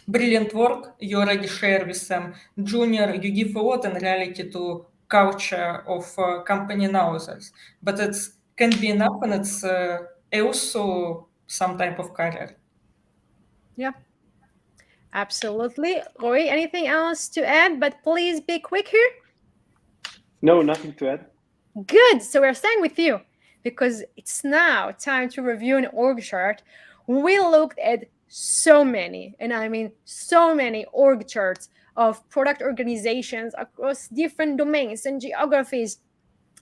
brilliant work. You already share with them junior. You give a lot in reality to culture of company nowadays. But it can be enough, and it's also some type of career. Yeah, absolutely. Roy, anything else to add? But please be quick here. No, nothing to add. Good. So we're staying with you because it's now time to review an org chart. We looked at so many, and I mean so many org charts of product organizations across different domains and geographies.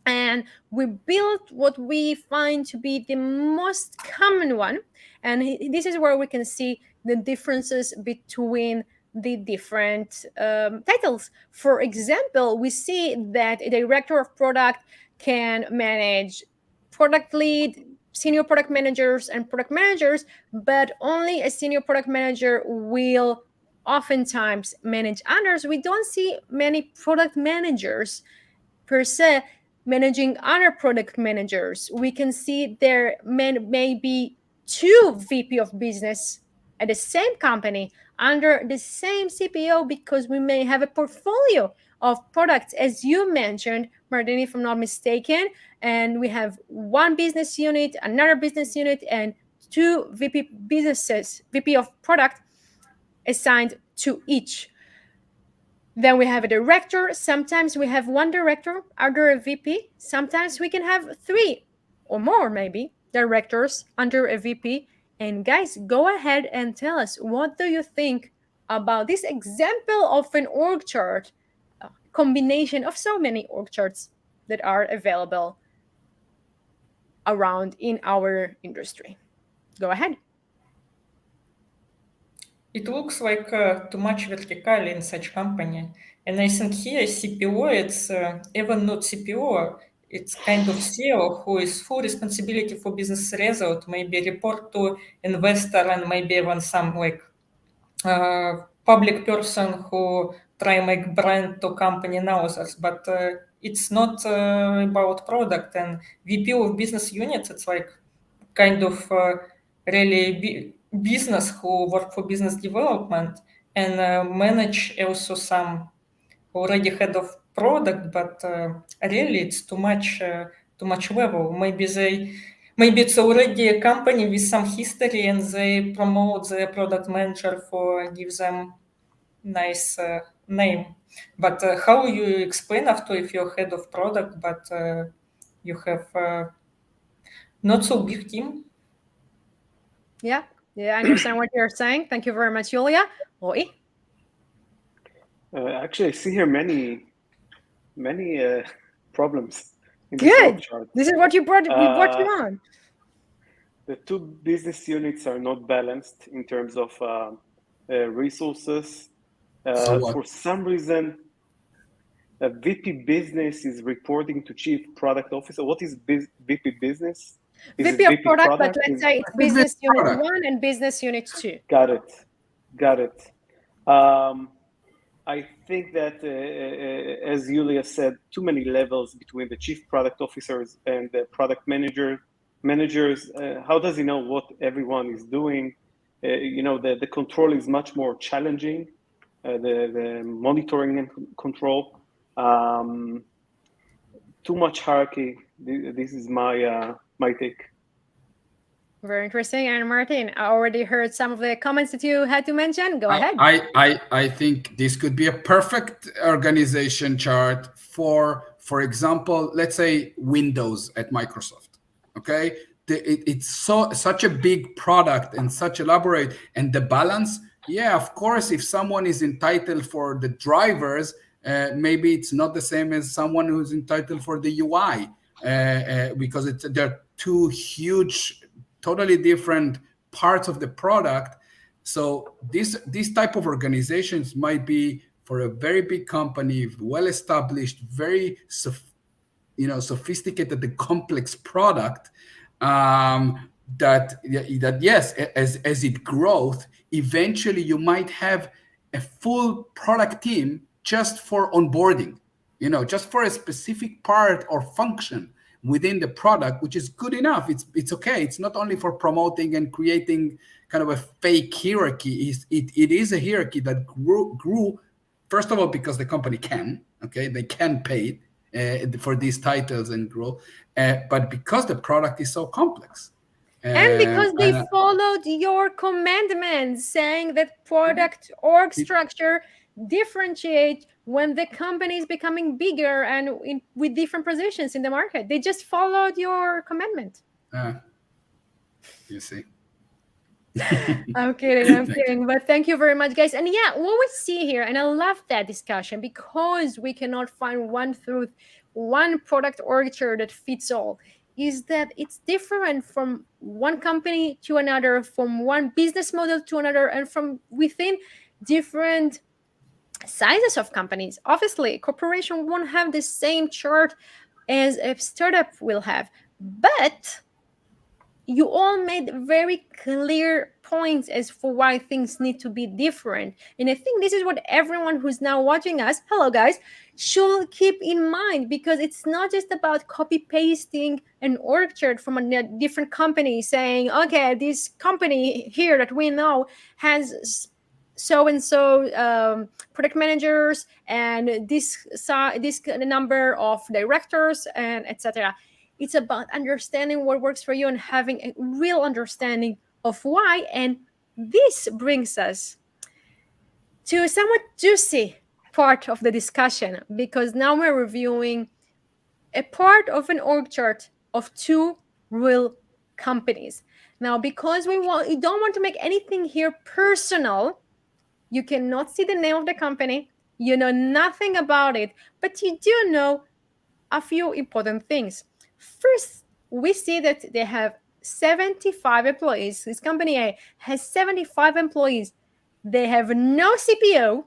And we built what we find to be the most common one. And this is where we can see the differences between the different titles. For example, we see that a director of product can manage product lead, senior product managers, and product managers, but only a senior product manager will oftentimes manage others. We don't see many product managers per se managing other product managers. We can see there may be two VP of business at the same company under the same CPO, because we may have a portfolio of products, as you mentioned, Martini, if I'm not mistaken, and we have one business unit, another business unit, and two VP businesses, VP of product assigned to each. Then we have a director. Sometimes we have one director under a VP. Sometimes we can have three or more, maybe, directors under a VP. And guys, go ahead and tell us, what do you think about this example of an org chart, a combination of so many org charts that are available around in our industry? Go ahead. It looks like too much vertical in such company. And I think here CPO, it's even not CPO, it's kind of CEO who is full responsibility for business result, maybe report to investor, and maybe even some like public person who try make brand to company nowadays. But it's not about product. And VP of business units, it's like kind of really business who work for business development and manage also some already head of product, but really it's too much level. Maybe it's already a company with some history, and they promote their product manager for give them nice name. But how you explain after if you're head of product, but you have not so big team? Yeah, I understand what you're saying. Thank you very much, Yuliya. Roy? Actually, I see here many problems in this org Good. chart. This is what you brought. We brought you on. The two business units are not balanced in terms of resources. For some reason, a VP business is reporting to chief product officer. What is VP business? Is VP it of product, but let's say it's business unit product. 1 and business unit 2. Got it. Um, I think that, as Yuliya said, too many levels between the chief product officers and the product managers. How does he know what everyone is doing? The control is much more challenging. The monitoring and control. Too much hierarchy. This is my take. Very interesting. And Martin, I already heard some of the comments that you had to mention. Go ahead. I think this could be a perfect organization chart for example, let's say Windows at Microsoft. Okay, it's such a big product and such elaborate, and the balance. Yeah, of course, if someone is entitled for the drivers, maybe it's not the same as someone who's entitled for the UI, because they're two huge, totally different parts of the product. So this type of organizations might be for a very big company, well established, very sophisticated and complex product. That yes, as it grows, eventually you might have a full product team just for onboarding, just for a specific part or function within the product, which is good enough. It's okay. It's not only for promoting and creating kind of a fake hierarchy. It is a hierarchy that grew first of all because the company can, okay, they can pay for these titles and grow, but because the product is so complex. And because they And, followed your commandments saying that product org structure differentiate when the company is becoming bigger and with different positions in the market. They just followed your commandment. you see. I'm kidding. But thank you very much, guys. And yeah, what we see here, and I love that discussion because we cannot find one truth, one product org chart that fits all, is that it's different from one company to another, from one business model to another, and from within different sizes of companies. Obviously, corporation won't have the same chart as a startup will have, but you all made very clear points as for why things need to be different. And I think this is what everyone who's now watching us, hello guys, should keep in mind, because it's not just about copy pasting an org chart from a different company saying, okay, this company here that we know has so and so product managers and this number of directors and etc. It's about understanding what works for you and having a real understanding of why. And this brings us to a somewhat juicy part of the discussion, because now we're reviewing a part of an org chart of two real companies. Now, because we don't want to make anything here personal, you cannot see the name of the company, you know nothing about it, but you do know a few important things. First, we see that they have 75 employees. This company A has 75 employees. They have no CPO,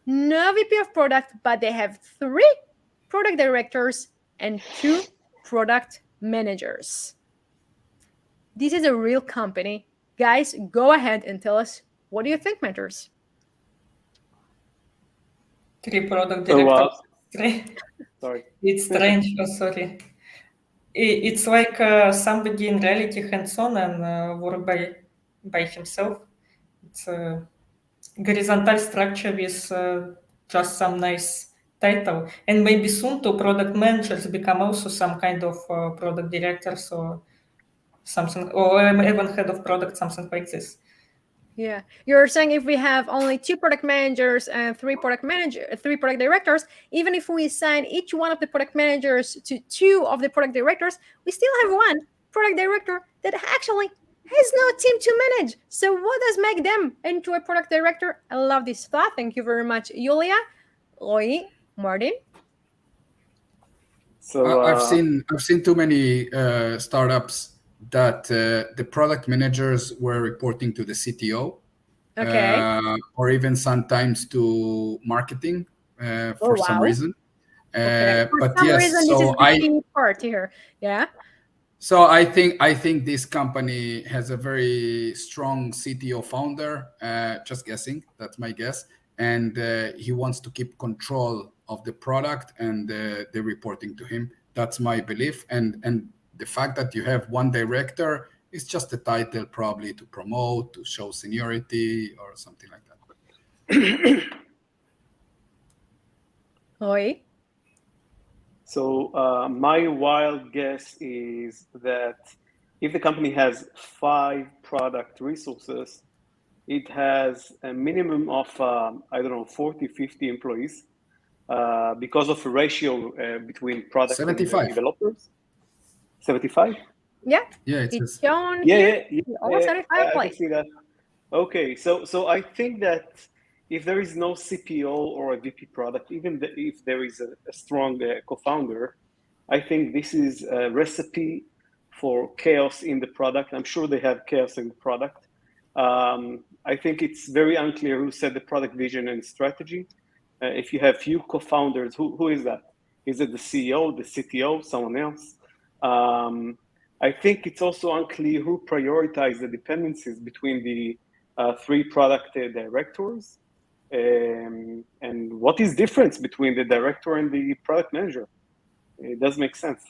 no VP of product, but they have 3 product directors and 2 product managers. This is a real company. Guys, go ahead and tell us, what do you think, mentors? 3 product directors. Sorry. It's strange. Oh, sorry. It's like somebody in reality hands-on and work by himself. It's a horizontal structure with just some nice title. And maybe soon two product managers become also some kind of product directors or something, or even head of product, something like this. Yeah, you're saying if we have only 2 product managers and 3 product directors, even if we assign each one of the product managers to 2 of the product directors, we still have 1 product director that actually has no team to manage. So what does make them into a product director? I love this thought. Thank you very much, Yuliya, Roy, Martin. So I've seen too many startups that the product managers were reporting to the CTO, or even sometimes to marketing for some reason. For but some yes, reason, so this is the key part here. Yeah. So I think this company has a very strong CTO founder. Just guessing, that's my guess. and he wants to keep control of the product and the reporting to him. That's my belief. And the fact that you have one director is just a title, probably to promote, to show seniority or something like that. Oi. So my wild guess is that if the company has 5 product resources, it has a minimum of, 40, 50 employees because of a ratio between product 75. and developers. 75? Yeah. Yeah, It's shown Yeah, here. yeah, Almost yeah, 75 I can employees. see that. Okay, so I think that if there is no CPO or a VP product, even if there is a strong co-founder, I think this is a recipe for chaos in the product. I'm sure they have chaos in the product. I think it's very unclear who set the product vision and strategy. If you have few co-founders, who is that? Is it the CEO, the CTO, someone else? I think it's also unclear who prioritized the dependencies between the 3 product directors, and what is difference between the director and the product manager. It does make sense.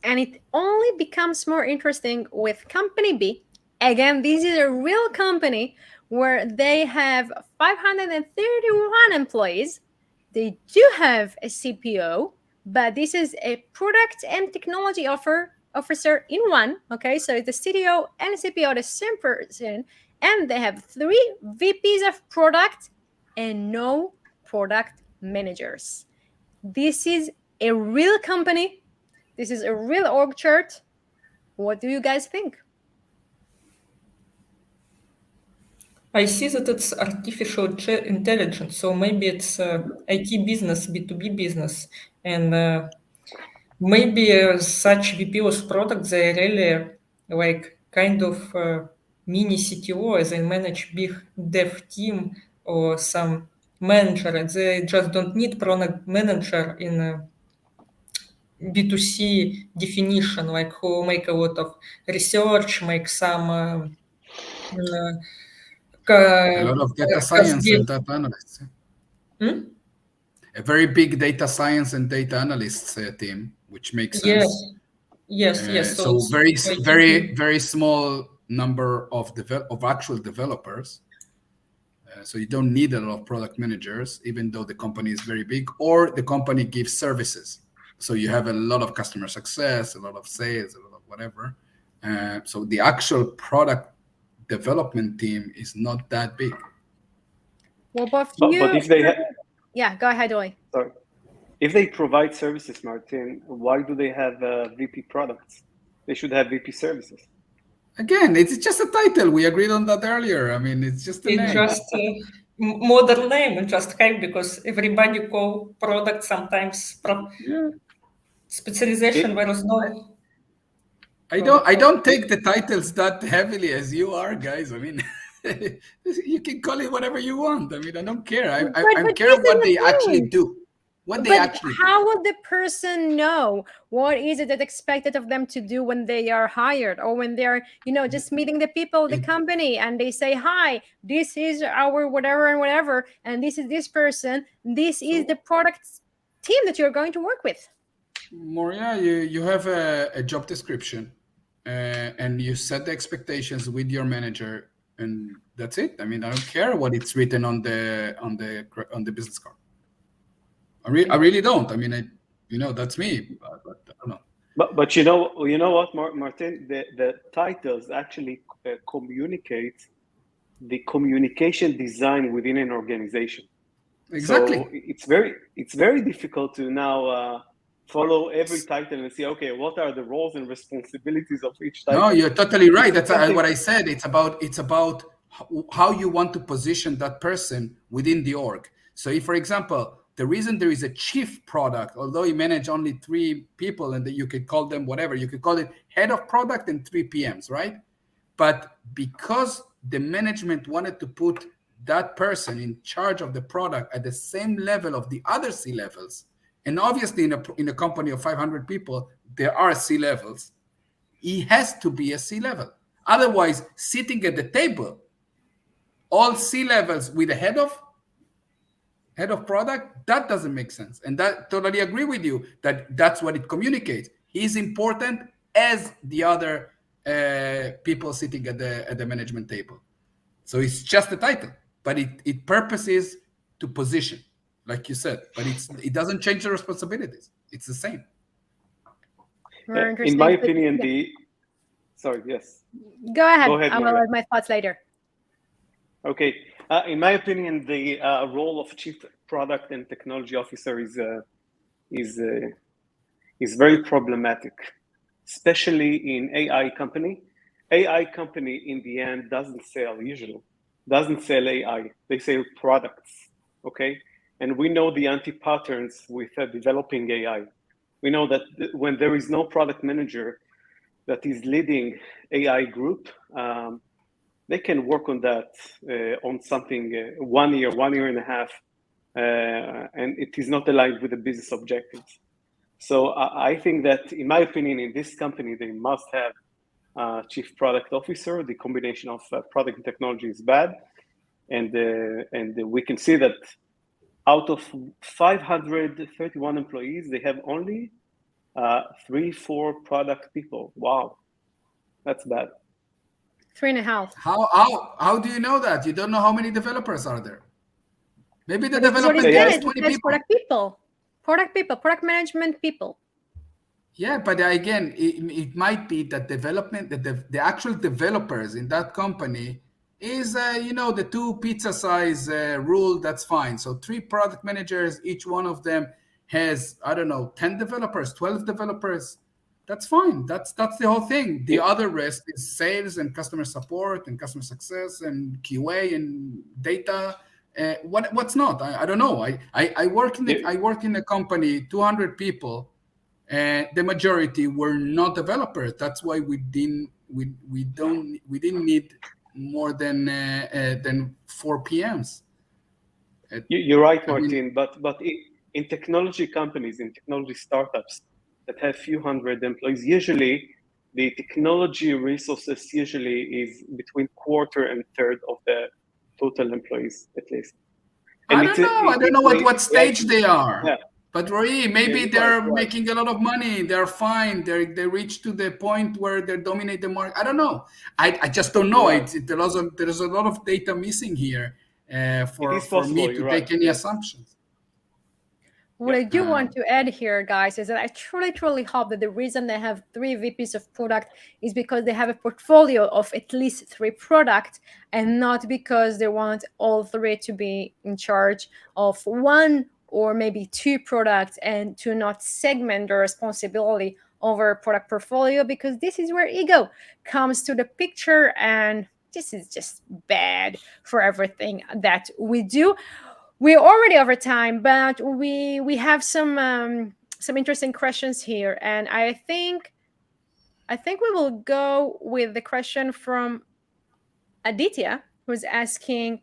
And it only becomes more interesting with Company B. Again, this is a real company where they have 531 employees. They do have a CPO, but this is a product and technology officer in one. Okay, so it's the CTO and CPO, the same person, and they have 3 VPs of product and no product managers. This is a real company. This is a real org chart. What do you guys think? I see that it's artificial intelligence, so maybe it's IT business, B2B business, and maybe such VPOs products, they really like kind of mini CTO, as they manage big dev team or some manager, and they just don't need product manager in B2C definition, like who make a lot of research, make some A lot of data science and data analysts. Hmm? A very big data science and data analysts team, which makes Yes, sense. yes. So it's very, like very, very small number of actual developers. So you don't need a lot of product managers, even though the company is very big, or the company gives services. So you have a lot of customer success, a lot of sales, a lot of whatever. So the actual product development team is not that big. Well, both But you. if they Yeah, go ahead, Oli. sorry, if they provide services, Martin, why do they have VP products? They should have VP services. Again, it's just a title. We agreed on that earlier. I mean, it's just a it's name. just a modern name, and just hype because everybody call product sometimes specialization. There is no. I don't take the titles that heavily as you are, guys. I mean, you can call it whatever you want. I mean, I don't care. I But care this is what the they actually thing. do. What they But actually do. how would the person know what is it that expected of them to do when they are hired, or when they're, just meeting the people, the company, and they say, "Hi, this is our whatever and whatever, and this is this person. This is the product team that you're going to work with." Moria, you have a job description, and you set the expectations with your manager, and that's it. I mean, I don't care what it's written on the business card. I really don't. I mean, that's me, but I don't know. But you know what, Martin? The titles actually communicate the communication design within an organization. Exactly. So it's very difficult to now follow every title and see, okay, what are the roles and responsibilities of each title? No, you're totally right. That's what I said. It's about how you want to position that person within the org. So if, for example, the reason there is a chief product, although you manage only 3 people and that you could call them whatever, you could call it head of product and 3 PMs, right? But because the management wanted to put that person in charge of the product at the same level of the other C levels, and obviously in a company of 500 people, there are C levels, he has to be a C level. Otherwise, sitting at the table, all C levels with a head of, head of product, that doesn't make sense. And that totally agree with you that that's what it communicates. He's important as the other people sitting at the management table. So it's just a title, but it purposes to position, like you said, but it doesn't change the responsibilities. It's the same. Very In my interesting. opinion, Yeah. sorry, yes. Go ahead. Go ahead, I will Maria. add my thoughts later. Okay. In my opinion, the role of chief product and technology officer is very problematic, especially in AI company. AI company in the end doesn't sell AI. They sell products. Okay, and we know the anti-patterns with developing AI. We know that when there is no product manager that is leading AI group, they can work on that on something 1 year, 1.5 years, and it is not aligned with the business objectives. So I think that, in my opinion, in this company, they must have a chief product officer. The combination of product and technology is bad, and we can see that out of 531 employees, they have only 3-4 product people. Wow, that's bad. 3.5. How do you know that? You don't know how many developers are there. Maybe the But it's what it development team says. is It 20 says people. product people, product management people. Yeah, but again, it might be that development, that the actual developers in that company is, the 2 pizza size rule. That's fine. So 3 product managers, each one of them has, I don't know, 10 developers, 12 developers. That's fine. That's the whole thing. The other rest is sales and customer support and customer success and QA and data. What's not? I don't know. I work in a company, 200 people. The majority were not developers. That's why we didn't need more than 4 PMs. You're right, Martin. But in technology companies, in technology startups that have few hundred employees, usually the technology resources usually is between quarter and third of the total employees, at least. And I don't know. I don't know what stage they are. Yeah. But Roy, maybe Yeah, they're right. making a lot of money. They're fine. They reach to the point where they dominate the market. I don't know. I just don't know. Right. There's a lot of data missing here for me to take any assumptions. What I do want to add here, guys, is that I truly hope that the reason they have 3 VPs of product is because they have a portfolio of at least 3 products, and not because they want all 3 to be in charge of 1 or maybe 2 products, and to not segment their responsibility over product portfolio, because this is where ego comes to the picture, and this is just bad for everything that we do. We're already over time, but we have some interesting questions here, and I think we will go with the question from Aditya, who's asking,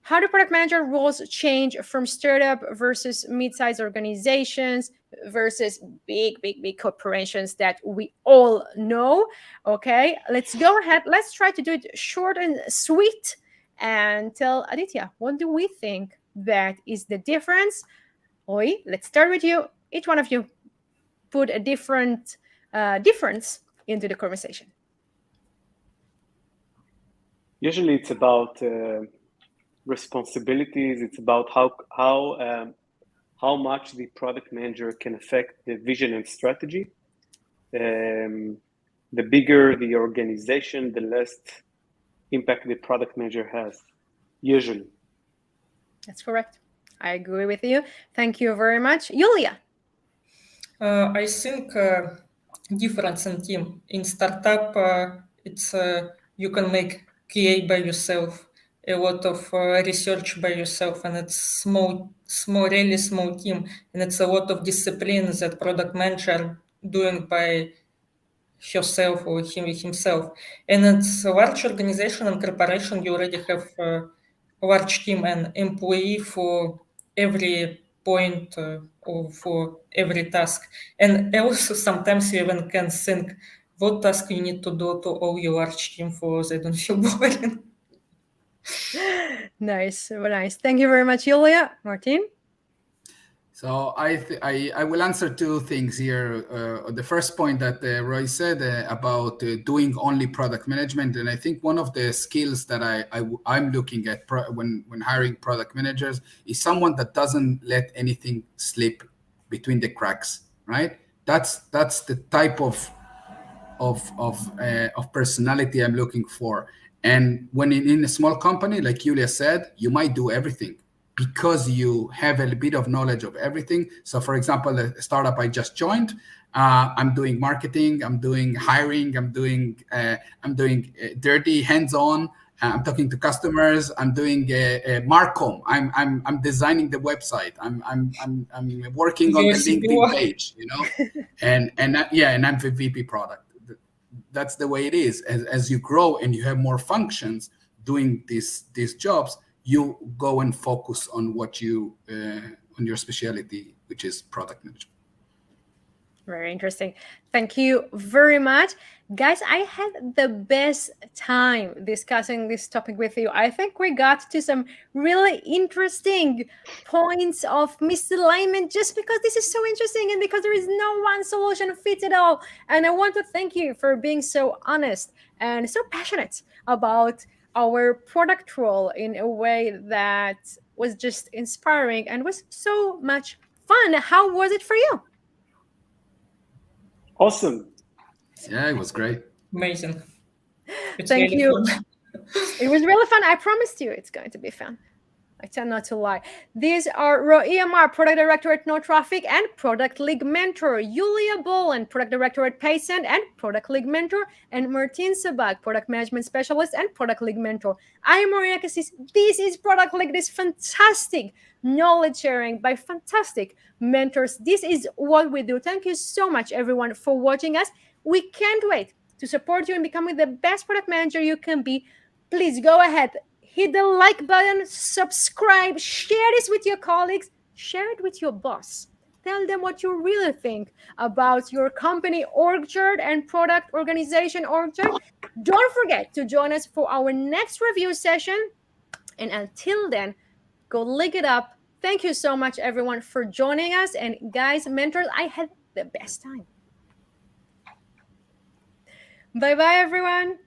how do product manager roles change from startup versus mid-sized organizations versus big corporations that we all know? Okay, let's go ahead. Let's try to do it short and sweet, and tell Aditya, what do we think that is the difference? Oi, let's start with you. Each one of you put a different difference into the conversation. Usually it's about responsibilities. It's about how much the product manager can affect the vision and strategy. The bigger the organization, the less impact the product manager has, usually. That's correct. I agree with you. Thank you very much. Yuliya. I think difference in team. In startup, it's you can make QA by yourself, a lot of research by yourself, and it's really small team, and it's a lot of discipline that product manager doing by herself or himself. And it's a large organization and corporation. You already have a large team and employee for every point or for every task. And also sometimes you even can think what task you need to do to all your large team for they don't feel boring. Nice, very nice. Thank you very much, Yuliya. Martin? So I will answer two things here. The first point that Roy said about doing only product management, and I think one of the skills that I'm looking at when hiring product managers is someone that doesn't let anything slip between the cracks. Right? That's the type of personality I'm looking for. And when in a small company, like Yuliya said, you might do everything because you have a bit of knowledge of everything. So, for example, a startup I just joined, I'm doing marketing, I'm doing hiring, I'm doing dirty hands-on. I'm talking to customers. I'm doing Marcom. I'm designing the website. I'm working on Your the LinkedIn CPO. page. And I'm the VP product. That's the way it is. As you grow and you have more functions doing these jobs, you go and focus on what you on your specialty, which is product management. Very interesting. Thank you very much. Guys, I had the best time discussing this topic with you. I think we got to some really interesting points of misalignment just because this is so interesting and because there is no one solution fits it all. And I want to thank you for being so honest and so passionate about our product role in a way that was just inspiring and was so much fun. How was it for you? Awesome. Yeah, it was great. Amazing. It's Thank really you. fun. It was really fun. I promised you it's going to be fun. I tend not to lie. These are Amar, Product Director at No Traffic and Product League Mentor, Yuliya Boland, Product Director at Paysend and Product League Mentor, and Martin Sabag, Product Management Specialist and Product League Mentor. I am Maria Cassis. This is Product League, this fantastic knowledge sharing by fantastic mentors. This is what we do. Thank you so much, everyone, for watching us. We can't wait to support you in becoming the best product manager you can be. Please go ahead, hit the like button, subscribe, share this with your colleagues, share it with your boss. Tell them what you really think about your company org chart and product organization org chart. Don't forget to join us for our next review session. And until then, go lick it up. Thank you so much, everyone, for joining us. And guys, mentors, I had the best time. Bye-bye, everyone.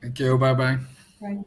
Thank you. Bye-bye. Right.